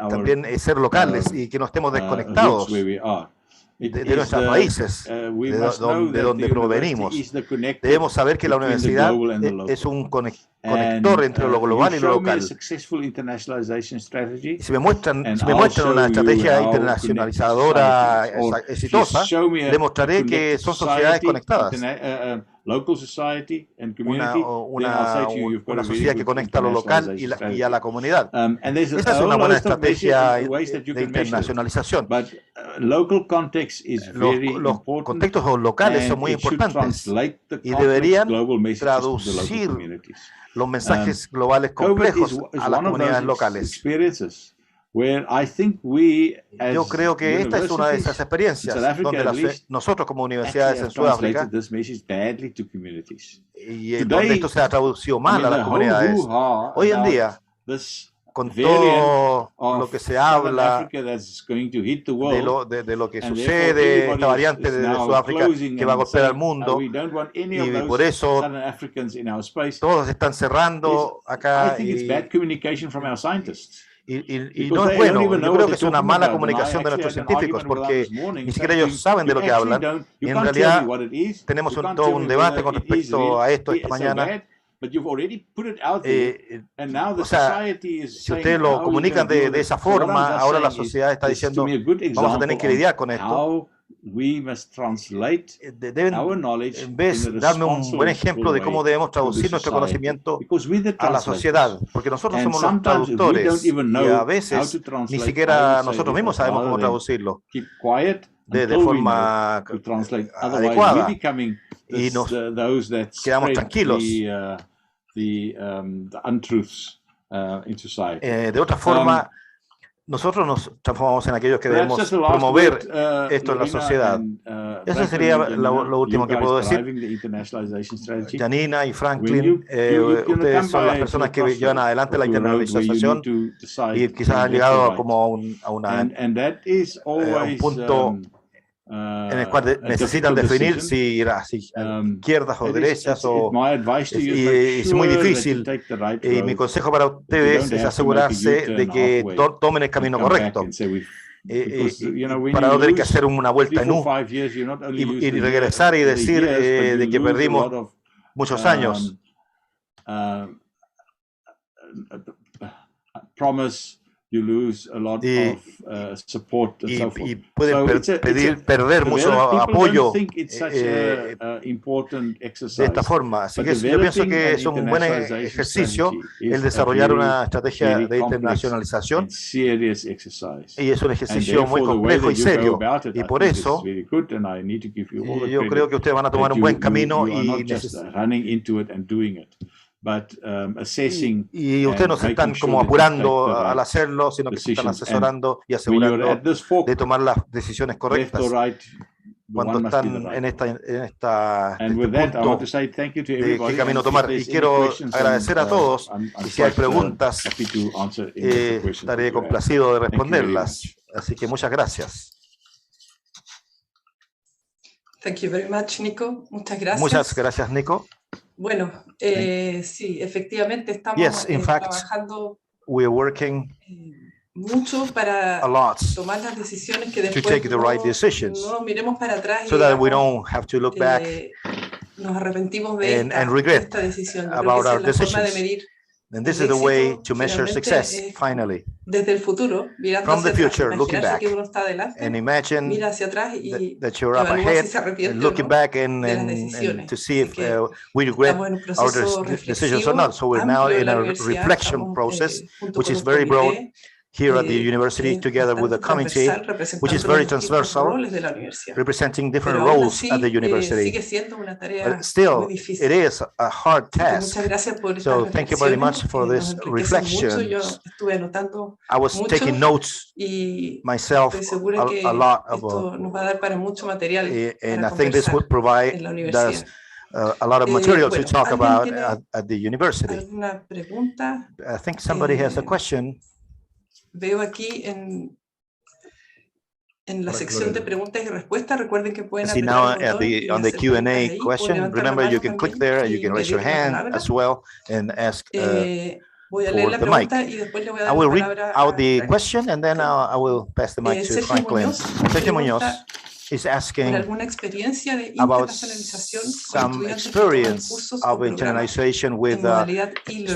también ser locales y que no estemos desconectados de nuestras raíces, de donde provenimos. Debemos saber que la universidad es un conector entre lo global y lo local. Si me muestran una estrategia internacionalizadora exitosa, demostraré que son sociedades conectadas. Una sociedad que conecta a lo local y a la comunidad. Esa es una buena estrategia de internacionalización. Los contextos locales son muy importantes y deberían traducir los mensajes globales complejos a las comunidades locales. Yo creo que esta es una de esas experiencias donde nosotros como universidades en Sudáfrica y donde esto se ha traducido mal a las comunidades. Hoy en día, con todo lo que se habla de lo que sucede, esta variante de Sudáfrica que va a golpear al mundo, y por eso todos están cerrando acá. Y no es bueno. Yo creo que es una mala comunicación de nuestros científicos, porque ni siquiera ellos saben de lo que hablan, y en realidad tenemos todo un debate con respecto a esto esta mañana. O sea, si ustedes lo comunican de esa forma, ahora la sociedad está diciendo vamos a tener que lidiar con esto. Deben, en vez, darme un buen ejemplo de cómo debemos traducir nuestro conocimiento a la sociedad, porque nosotros somos los traductores y a veces ni siquiera nosotros mismos sabemos cómo traducirlo. de forma adecuada y nos quedamos tranquilos. De otra forma, nosotros nos transformamos en aquellos que debemos promover esto en la sociedad. Eso sería lo último que puedo decir. Janina y Franklin, ustedes son las personas que llevan adelante la internacionalización y quizás han llegado como a un punto en el cual necesitan definir si ir hacia izquierdas o derechas, y es muy difícil. Y mi consejo para ustedes es asegurarse de que tomen el camino correcto, para no tener que hacer una vuelta en U y regresar y decir de que perdimos muchos años. You lose a lot of support and so forth. Pueden perder mucho apoyo de esta forma. Así que yo pienso que es un buen ejercicio el desarrollar una estrategia de internacionalización, y es un ejercicio muy complejo y serio, y por eso yo creo que ustedes van a tomar un buen camino y ustedes no se están como apurando al hacerlo, sino que se están asesorando y asegurando de tomar las decisiones correctas cuando están en este punto de qué camino tomar. Y quiero agradecer a todos, y si hay preguntas, estaré complacido de responderlas. Así que muchas gracias. Thank you very much, Nico. Muchas gracias. Muchas gracias, Nico. Bueno, sí, efectivamente estamos trabajando mucho para tomar las decisiones que después no miremos para atrás y nos arrepentimos de esta decisión. Yo creo que esa es la forma de medir. And this is the way to measure success, finally. Desde el futuro, mirando from the hacia future, atrás, looking back, que uno está adelante, and imagine mira hacia atrás y that you're up ahead, and looking back and to see if we regret our decisions or not. So we're now in a reflection process, which is very broad here at the university, together with a committee, which is very transversal, representing different roles at the university. But still, it is a hard task. So thank you very much for this reflection. I was taking notes myself a lot about, and I think this would provide us a lot of material to talk about at the university. I think somebody has a question. Veo aquí en la sección de preguntas y respuestas, recuerden que pueden see now on the Q&A question, remember you can click there and you can raise your hand as well and ask for the mic. I will read out the question and then I will pass the mic to Franklin. Sergio Muñoz is asking about some experience of internalization with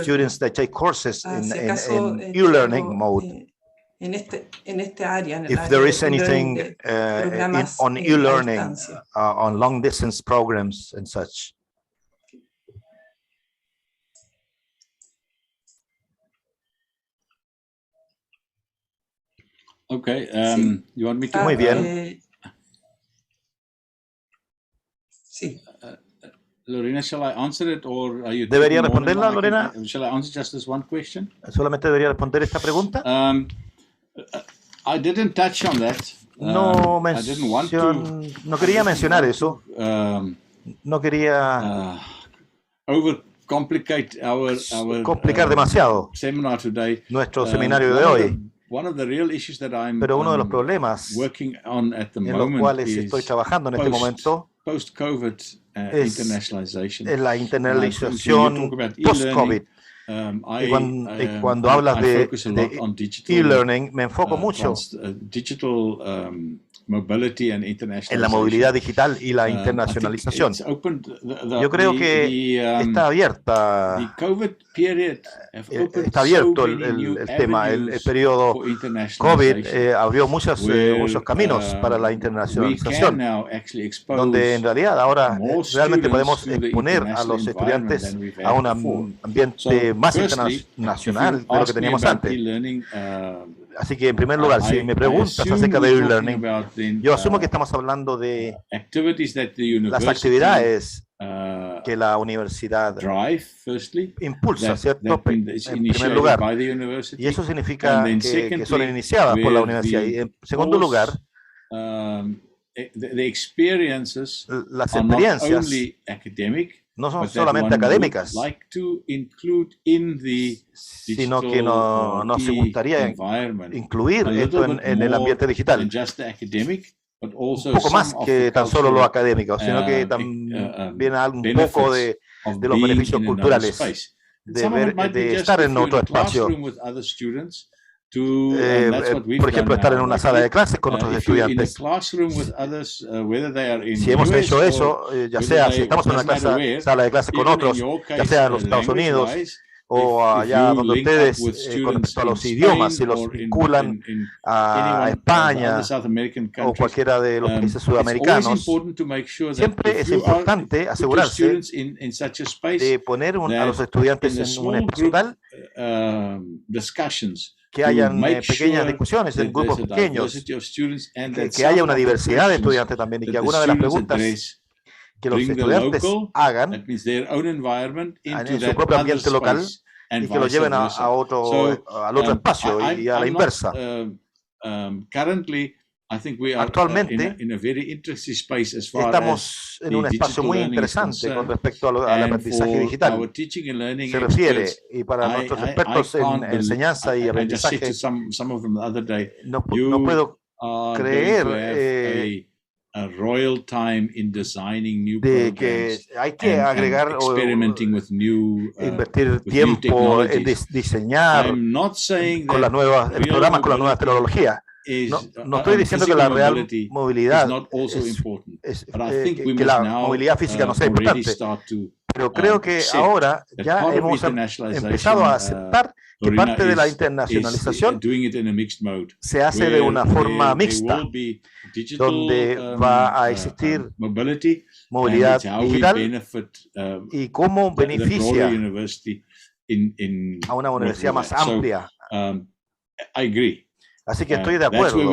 students that take courses in e-learning mode. If there is anything on e-learning, on long-distance programs and such. Okay, you want me to? Muy bien. Sí. Lorena, shall I answer it or are you? ¿Debería responderla, Lorena? Shall I answer just this one question? ¿Solamente debería responder esta pregunta? I didn't touch on that. No quería mencionar eso. No quería complicar demasiado nuestro seminario de hoy. Pero uno de los problemas en los cuales estoy trabajando en este momento es la internacionalización post-COVID. Y cuando hablas de e-learning, me enfoco mucho en la movilidad digital y la internacionalización. Yo creo que está abierto el tema. El periodo COVID abrió muchos caminos para la internacionalización, donde en realidad ahora realmente podemos exponer a los estudiantes a un ambiente más internacional de lo que teníamos antes. Así que, en primer lugar, si me preguntas acerca de e-learning, yo asumo que estamos hablando de las actividades que la universidad impulsa, ¿cierto? En primer lugar. Y eso significa que son iniciadas por la universidad. Y en segundo lugar, las experiencias no son solamente académicas, sino que nos gustaría incluir esto en el ambiente digital. Un poco más que tan solo lo académico, sino que también un poco de los beneficios culturales, de estar en otro espacio. Por ejemplo, estar en una sala de clases con otros estudiantes. Si hemos hecho eso, ya sea si estamos en una sala de clases con otros, ya sea en los Estados Unidos o allá donde ustedes, con respecto a los idiomas, si los vinculan a España o cualquiera de los países sudamericanos, siempre es importante asegurarse de poner a los estudiantes en un espacio tal que hayan pequeñas discusiones en grupos pequeños, que haya una diversidad de estudiantes también, y que alguna de las preguntas que los estudiantes hagan en su propio ambiente local y que lo lleven al otro espacio y a la inversa. Actualmente estamos en un espacio muy interesante con respecto al aprendizaje digital. Se refiere, y para nuestros expertos en enseñanza y aprendizaje, no puedo creer de que hay que agregar o invertir tiempo en diseñar con las nuevas programas, con las nuevas tecnologías. No estoy diciendo que la real movilidad, que la movilidad física no sea importante, pero creo que ahora ya hemos empezado a aceptar que parte de la internacionalización se hace de una forma mixta, donde va a existir movilidad digital y cómo beneficia a una universidad más amplia. Así que estoy de acuerdo.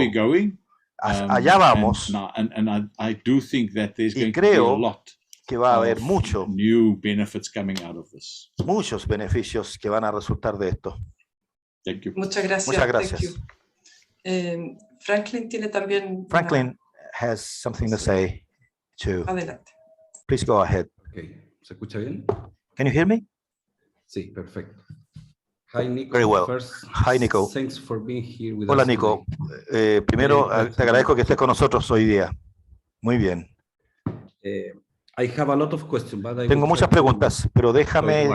Allá vamos. Y creo que va a haber muchos beneficios que van a resultar de esto. Muchas gracias. Muchas gracias. Franklin tiene también... Franklin has something to say too. Adelante. Please go ahead. Okay. ¿Se escucha bien? Can you hear me? Sí, perfecto. Hi, Nico. Very well. Hi, Nico. Thanks for being here with Hola, us Nico. today. Primero, te agradezco que estés con nosotros hoy día. Muy bien. I have a lot of questions, but I Tengo muchas preguntas, pero déjame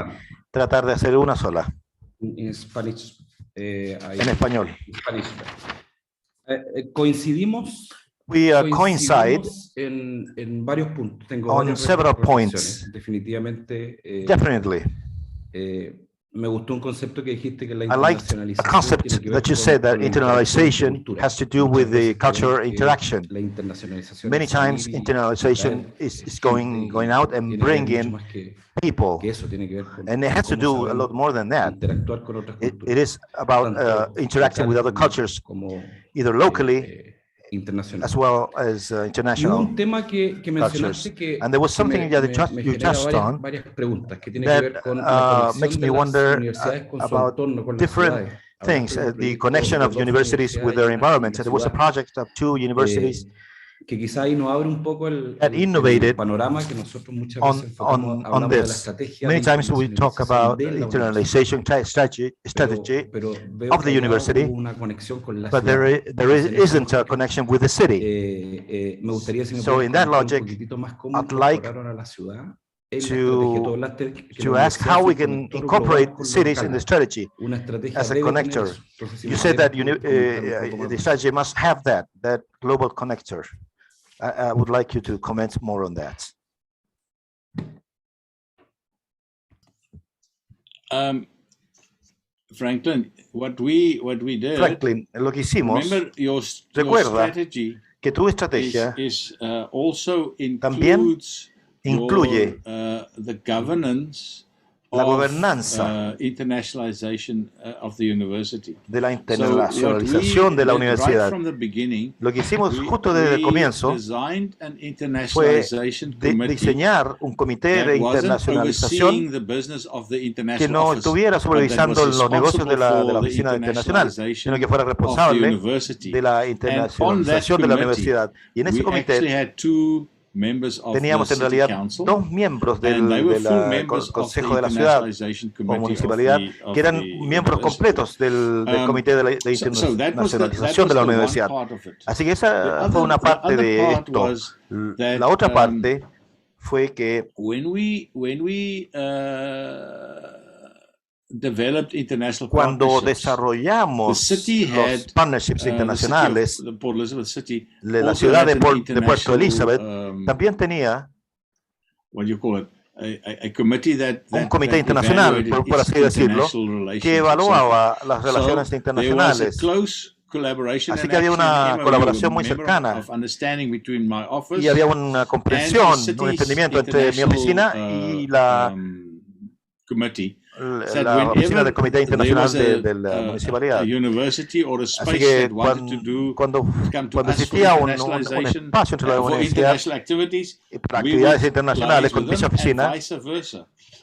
tratar de hacer una sola. In Spanish, En español. Coincidimos. We coincide en varios puntos. Tengo on several points. Definitivamente. Definitely. Me gustó un concepto que dijiste que la I liked a concept that you said that internationalization has to do with the cultural interaction. Many times internationalization is going out and bringing people, and it has to do a lot more than that. It is about interacting with other cultures, either locally as well as international cultures. And there was something that you touched on that makes me wonder about different things, the connection of universities with their environment. There was a project of two universities que quizá ahí nos abre un poco el panorama que nosotros muchas veces on this. Many times we talk about internationalization strategy of the university, but there isn't a connection with the city. So in that logic, I'd like to ask how we can incorporate cities in the strategy as a connector. You said that the strategy must have that global connector. I would like you to comment more on that. Franklin, what we did. Franklin, lo que hicimos. Recuerda que tu estrategia also también incluye the governance la gobernanza de la internacionalización de la universidad. Lo que hicimos justo desde el comienzo fue diseñar un comité de internacionalización que no estuviera supervisando los negocios de la oficina internacional, sino que fuera responsable de la internacionalización de la universidad. Y en ese comité teníamos en realidad dos miembros del Consejo de la Ciudad o Municipalidad, que eran miembros completos del Comité de Internacionalización de la Universidad. Así que esa fue una parte de esto. La otra parte fue que cuando desarrollamos los partnerships internacionales, la ciudad de Puerto Elizabeth también tenía un comité internacional, por así decirlo, que evaluaba las relaciones internacionales. Así que había una colaboración muy cercana y había una comprensión, un entendimiento entre mi oficina y la oficina del Comité Internacional de la Municipalidad. Así que cuando existía un espacio entre la universidad para actividades internacionales con dicha oficina,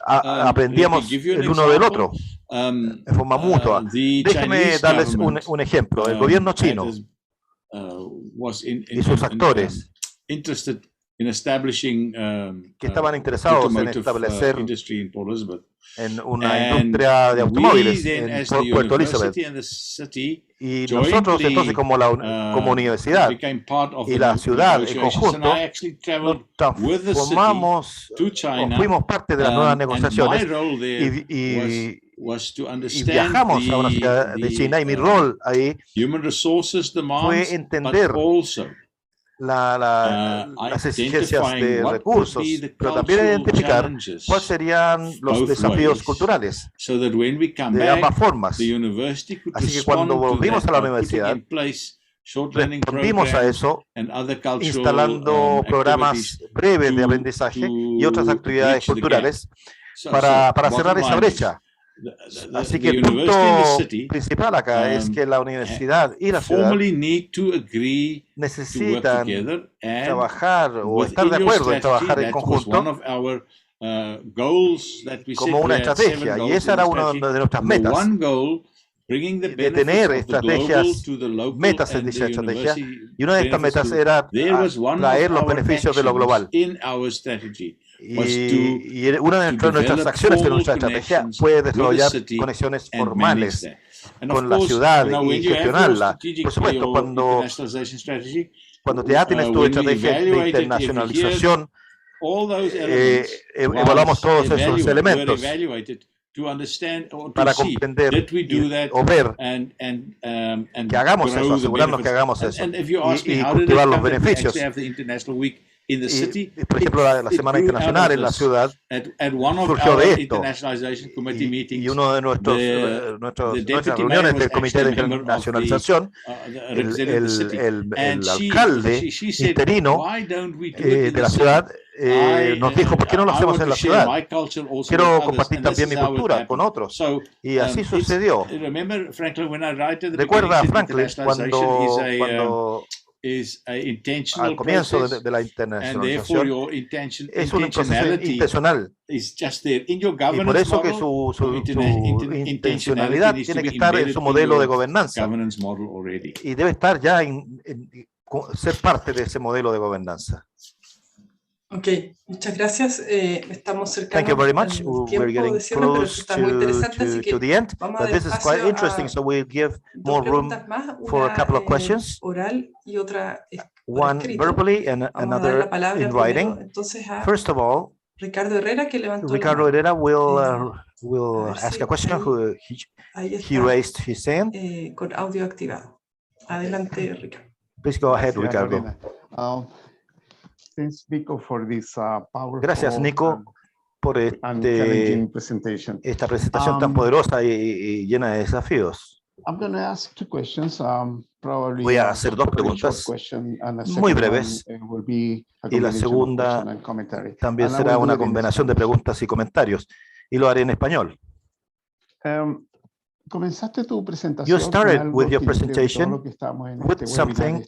aprendíamos el uno del otro de forma mutua. Déjenme darles un ejemplo. El gobierno chino y sus actores que estaban interesados en establecer en una industria de automóviles en Puerto Elizabeth. Y nosotros entonces como universidad y la ciudad en conjunto nos transformamos o fuimos parte de las nuevas negociaciones y viajamos a una ciudad de China, y mi rol ahí fue entender las exigencias de recursos, pero también identificar cuáles serían los desafíos culturales de ambas formas. Así que cuando volvimos a la universidad, respondimos a eso instalando programas breves de aprendizaje y otras actividades culturales para cerrar esa brecha. Así que el punto principal acá es que la universidad y la ciudad necesitan trabajar o estar de acuerdo en trabajar en conjunto como una estrategia, y esa era una de nuestras metas, de tener estrategias, metas en dicha estrategia, y una de estas metas era traer los beneficios de lo global. Y una de nuestras acciones de nuestra estrategia fue desarrollar conexiones formales con la ciudad y gestionarla. Por supuesto, cuando ya tienes tu estrategia de internacionalización, evaluamos todos esos elementos para comprender o ver que hagamos eso, asegurarnos que hagamos eso y cultivar los beneficios. Por ejemplo, la Semana Internacional en la ciudad surgió de esto, y uno de nuestras reuniones del Comité de Internacionalización, el alcalde interino de la ciudad nos dijo: ¿por qué no lo hacemos en la ciudad? Quiero compartir también mi cultura con otros. Y así sucedió. Recuerda a Franklin cuando al comienzo de la internacionalización es un proceso intencional, y por eso que su intencionalidad tiene que estar en su modelo de gobernanza, y debe estar ya ser parte de ese modelo de gobernanza. Ok, muchas gracias. Estamos cercanos Thank you very much. We're getting close to the end, but this is quite interesting, so we'll give more room for a couple of questions. Oral y otra one verbally and another in writing. First of all, Ricardo Herrera will ask a question. He raised his hand. Con audio activado. Adelante, Ricardo. Please go ahead, Ricardo. Gracias, Nico, por esta presentación tan poderosa y llena de desafíos. Voy a hacer dos preguntas muy breves, y la segunda también será una combinación de preguntas y comentarios. y lo haré en español. Comenzaste tu presentación. You started with your presentation with something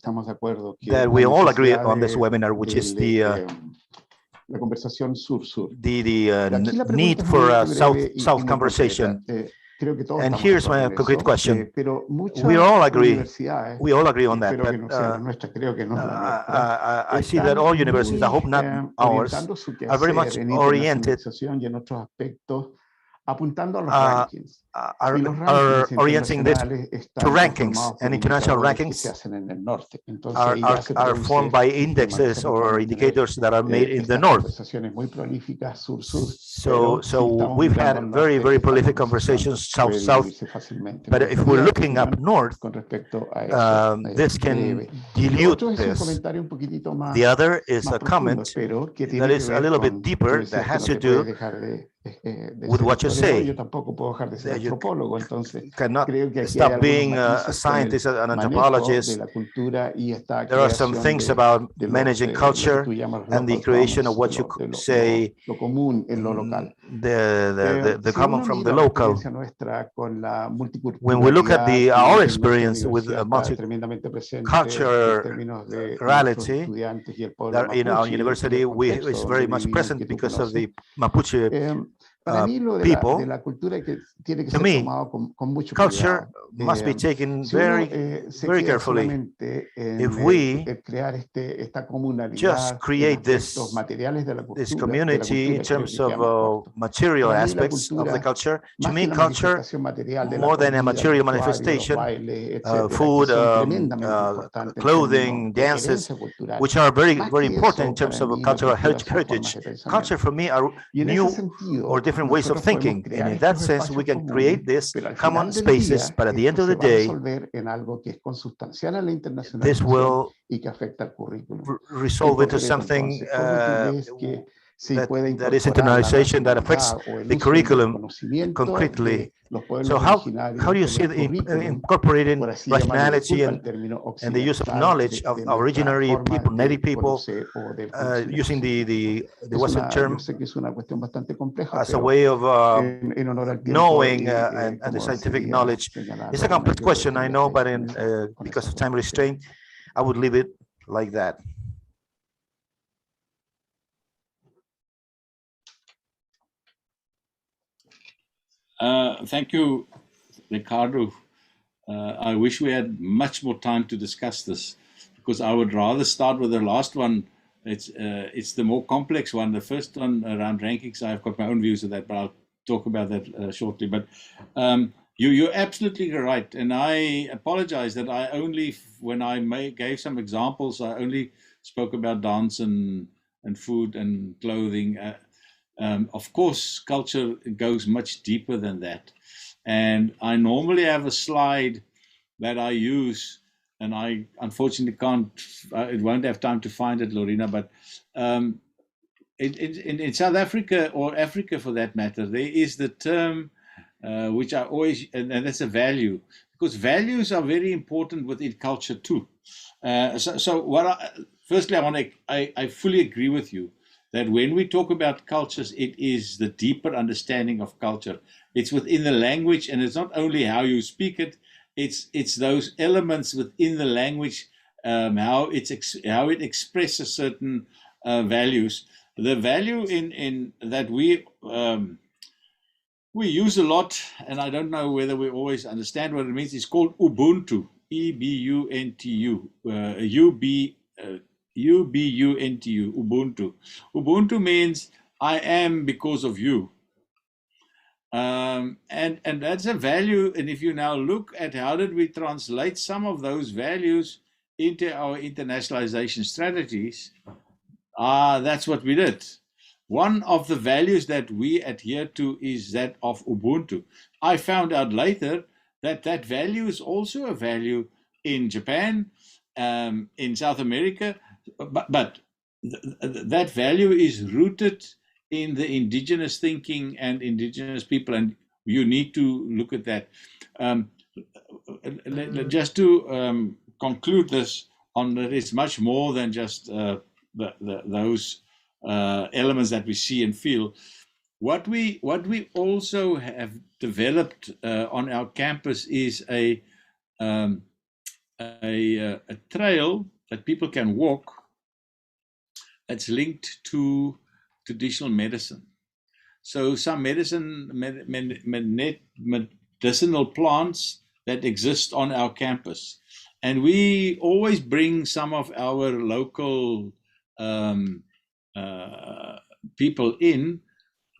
that we all agree on this webinar, which is the need for a South conversation. And here's my concrete question. We all agree on that. I see that all universities, I hope not ours, are very much oriented are orienting this to rankings, and international rankings are formed by indexes or indicators that are made in the north. So we've had very, very prolific conversations south-south, but if we're looking up north, this can dilute this. The other is a comment that is a little bit deeper, that has to do with what you say. You cannot stop being a scientist, an anthropologist. There are some things about managing culture and the creation of what you say, the common from the local. When we look at our experience with multiculturality, that in our university is very much present because of the Mapuche people. To me, culture must be taken very, very carefully. If we just create this community in terms of material aspects of the culture, to me, culture, more than a material manifestation, food, clothing, dances, which are very, very important in terms of cultural heritage. Culture for me are new or different ways of thinking, and in that sense we can create these common spaces, but at the end of the day this will resolve into something that is internationalization that affects the curriculum concretely. So how do you see incorporating rationality and the use of knowledge of originary people, native people, using the Western term as a way of knowing and the scientific knowledge? It's a complex question, I know, but because of time restraint, I would leave it like that. Thank you, Ricardo. I wish we had much more time to discuss this, because I would rather start with the last one. It's the more complex one. The first one around rankings, I've got my own views of that, but I'll talk about that shortly. But you're absolutely right, and I apologize that I only, when I gave some examples, I only spoke about dance and food and clothing. Of course, culture goes much deeper than that. And I normally have a slide that I use, and I unfortunately it won't have time to find it, Lorena, but in South Africa, or Africa for that matter, there is the term which I always, and that's a value, because values are very important within culture too. Firstly, I fully agree with you that when we talk about cultures, it is the deeper understanding of culture. It's within the language, and it's not only how you speak it, it's those elements within the language, how it expresses certain values. The value in that we use a lot, and I don't know whether we always understand what it means. It's called Ubuntu, E-B-U-N-T-U, U-B-U-N-T-U, Ubuntu. Ubuntu means I am because of you. And that's a value. And if you now look at how did we translate some of those values into our internationalization strategies, that's what we did. One of the values that we adhere to is that of Ubuntu. I found out later that that value is also a value in Japan, in South America, but that value is rooted in the indigenous thinking and indigenous people, and you need to look at that. Just to conclude this, on that it's much more than just those elements that we see and feel. what we also have developed on our campus is a trail that people can walk that's linked to traditional medicine. So some medicinal plants that exist on our campus. And we always bring some of our local people in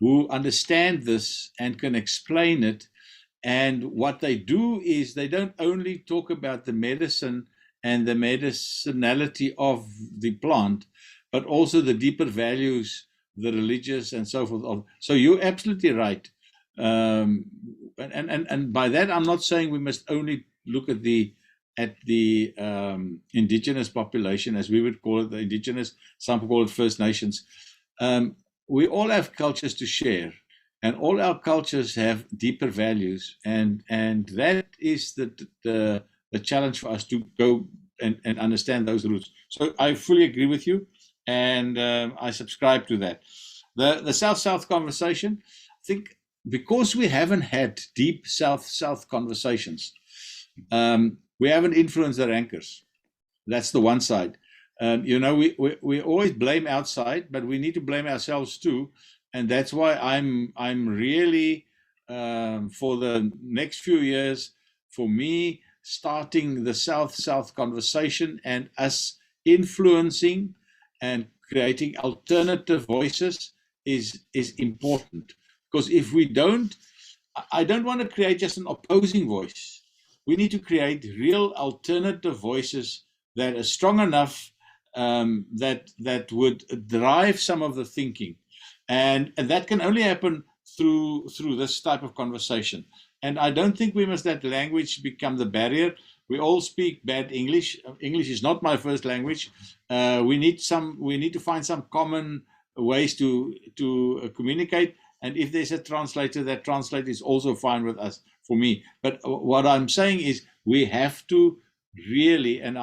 who understand this and can explain it. And what they do is they don't only talk about the medicine and the medicinality of the plant, but also the deeper values, the religious and so forth. So you're absolutely right. And by that, I'm not saying we must only look at the indigenous population, as we would call it, the indigenous, some people call it First Nations. We all have cultures to share, and all our cultures have deeper values, and that is the challenge for us to go and understand those roots. So I fully agree with you, and I subscribe to that. The South-South conversation, I think, because we haven't had deep South-South conversations, we haven't influenced the rankers. That's the one side. You know, we always blame outside, but we need to blame ourselves too. And that's why I'm really, for the next few years, for me, starting the South-South conversation and us influencing and creating alternative voices is important. Because if we don't, I don't want to create just an opposing voice. We need to create real alternative voices that are strong enough that would drive some of the thinking. And that can only happen through this type of conversation. And I don't think we must let language become the barrier. We all speak bad English. English is not my first language. We need to find some common ways to communicate. And if there's a translator, that translator is also fine with us, for me. But what I'm saying is we have to really, and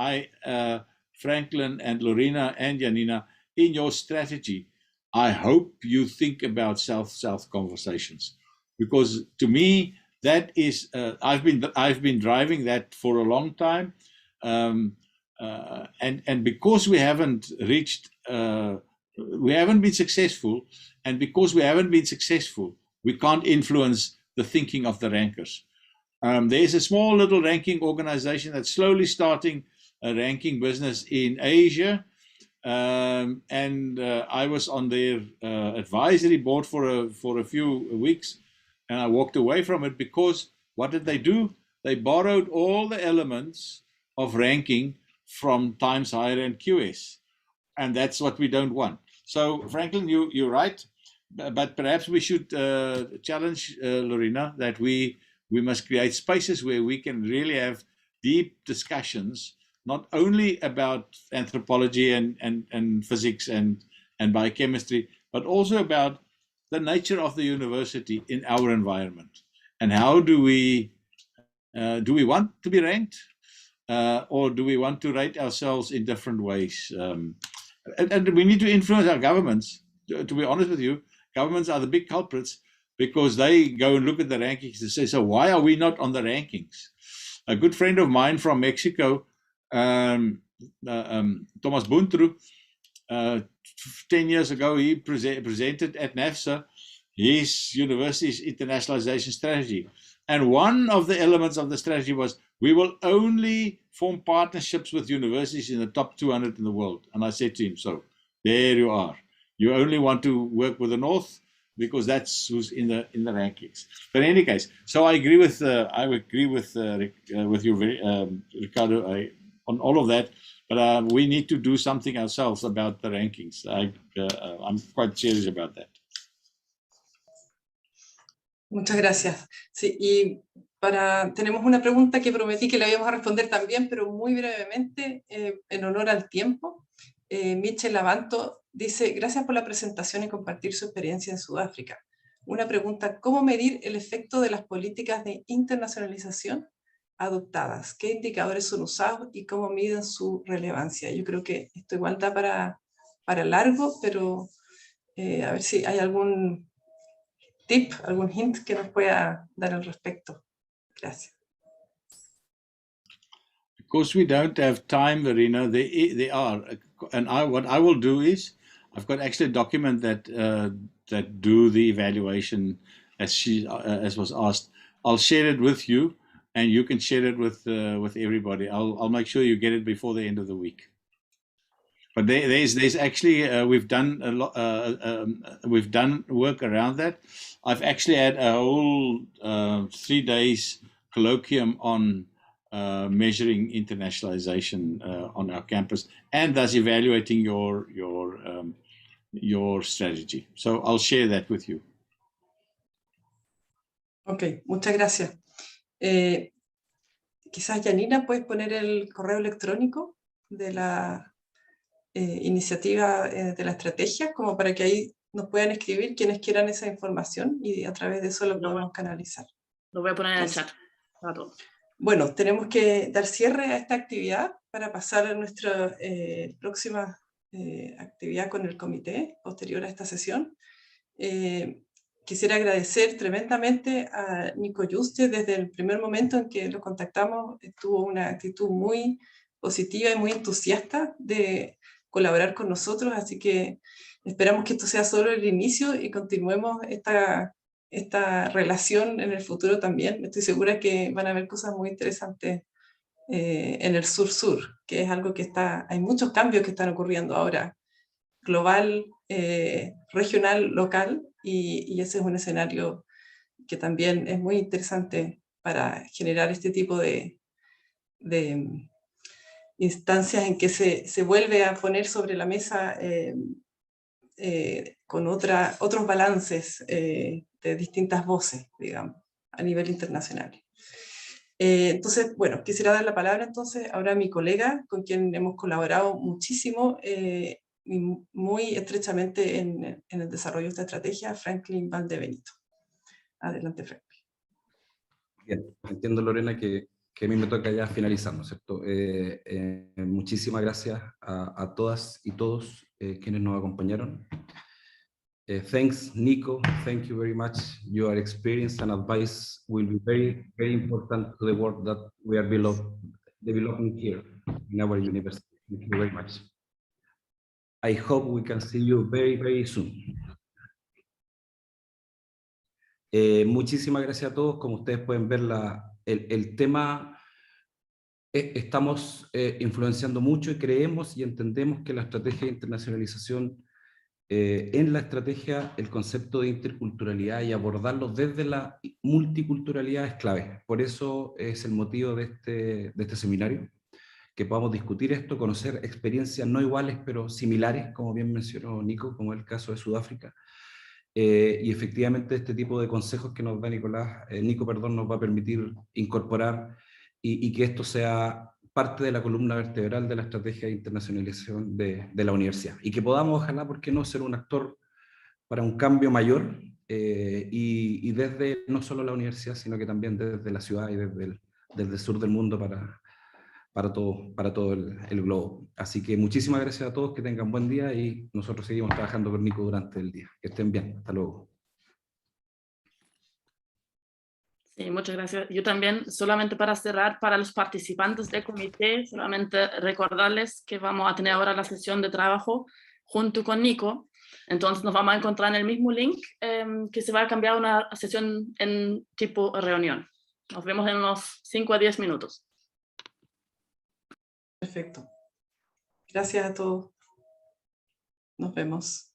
Franklin and Lorena and Janina, in your strategy, I hope you think about South-South conversations, because to me that is I've been driving that for a long time, and because we haven't reached, we haven't been successful, and because we haven't been successful, we can't influence the thinking of the rankers. There's a small little ranking organization that's slowly starting a ranking business in Asia. I was on their advisory board for a few weeks, and I walked away from it because what did they do? They borrowed all the elements of ranking from Times Higher and QS, and that's what we don't want. So Franklin, you're right, but perhaps we should challenge Lorena that we must create spaces where we can really have deep discussions, not only about anthropology and physics and biochemistry, but also about the nature of the university in our environment. And how do we want to be ranked, or do we want to rate ourselves in different ways? And we need to influence our governments. To be honest with you, governments are the big culprits, because they go and look at the rankings and say, so why are we not on the rankings? A good friend of mine from Mexico, Thomas Buntru, 10 years ago, he presented at NAFSA his university's internationalization strategy. And one of the elements of the strategy was, we will only form partnerships with universities in the top 200 in the world. And I said to him, so there you are. You only want to work with the North, because that's who's in the rankings. But in any case, so I agree with you, Ricardo, on all of that. But we need to do something ourselves about the rankings. I'm quite serious about that. Muchas gracias. Sí, y tenemos una pregunta que prometí que le íbamos a responder también, pero muy brevemente, en honor al tiempo. Michel Lavanto dice, gracias por la presentación y compartir su experiencia en Sudáfrica. Una pregunta, ¿cómo medir el efecto de las políticas de internacionalización adoptadas? ¿Qué indicadores son usados y cómo miden su relevancia? Yo creo que esto igual da para largo, pero a ver si hay algún tip, algún hint que nos pueda dar al respecto. Gracias. Because we don't have time, Verena, there are, and what I will do is, I've got actually a document that that do the evaluation as was asked. I'll share it with you, and you can share it with everybody. I'll make sure you get it before the end of the week. But there's actually we've done a lot. We've done work around that. I've actually had a whole 3 days colloquium on measuring internationalization on our campus, and thus evaluating your strategy. So I'll share that with you. Ok, muchas gracias. Quizás Janina, ¿puedes poner el correo electrónico de la iniciativa de la estrategia, como para que ahí nos puedan escribir quienes quieran esa información y a través de eso lo podemos canalizar? Lo voy a poner en el chat para todos. Bueno, tenemos que dar cierre a esta actividad para pasar a nuestra próxima actividad con el comité posterior a esta sesión. Quisiera agradecer tremendamente a Nico Jooste. Desde el primer momento en que lo contactamos, tuvo una actitud muy positiva y muy entusiasta de colaborar con nosotros, así que esperamos que esto sea solo el inicio y continuemos esta relación en el futuro también. Estoy segura que van a haber cosas muy interesantes en el sur-sur, que es algo que hay muchos cambios que están ocurriendo ahora, global, regional, local, y ese es un escenario que también es muy interesante para generar este tipo de instancias en que se vuelve a poner sobre la mesa con otros balances de distintas voces, digamos, a nivel internacional. Entonces, bueno, quisiera dar la palabra entonces ahora a mi colega, con quien hemos colaborado muchísimo, muy estrechamente en el desarrollo de esta estrategia, Franklin Valdebenito. Adelante, Franklin. Bien, entiendo, Lorena, que a mí me toca ya finalizar, ¿no es cierto? Muchísimas gracias a todas y todos quienes nos acompañaron. Thanks, Nico. Thank you very much. Your experience and advice will be very, very important to the work that we are developing here in our university. Thank you very much. I hope we can see you very, very soon. Muchísimas gracias a todos. Como ustedes pueden ver, el tema, estamos influenciando mucho y creemos y entendemos que la estrategia de internacionalización, en la estrategia, el concepto de interculturalidad y abordarlo desde la multiculturalidad es clave. Por eso es el motivo de este seminario, que podamos discutir esto, conocer experiencias no iguales, pero similares, como bien mencionó Nico, como el caso de Sudáfrica. Y efectivamente este tipo de consejos que nos da Nico, nos va a permitir incorporar y que esto sea parte de la columna vertebral de la estrategia de internacionalización de la universidad. Y que podamos, ojalá, ¿por qué no?, ser un actor para un cambio mayor, y desde no solo la universidad, sino que también desde la ciudad y desde el sur del mundo para todo el globo. Así que muchísimas gracias a todos, que tengan buen día y nosotros seguimos trabajando con Nico durante el día. Que estén bien, hasta luego. Sí, muchas gracias. Yo también, solamente para cerrar, para los participantes del comité, solamente recordarles que vamos a tener ahora la sesión de trabajo junto con Nico. Entonces nos vamos a encontrar en el mismo link, que se va a cambiar a una sesión en tipo reunión. Nos vemos en unos 5 a 10 minutos. Perfecto. Gracias a todos. Nos vemos.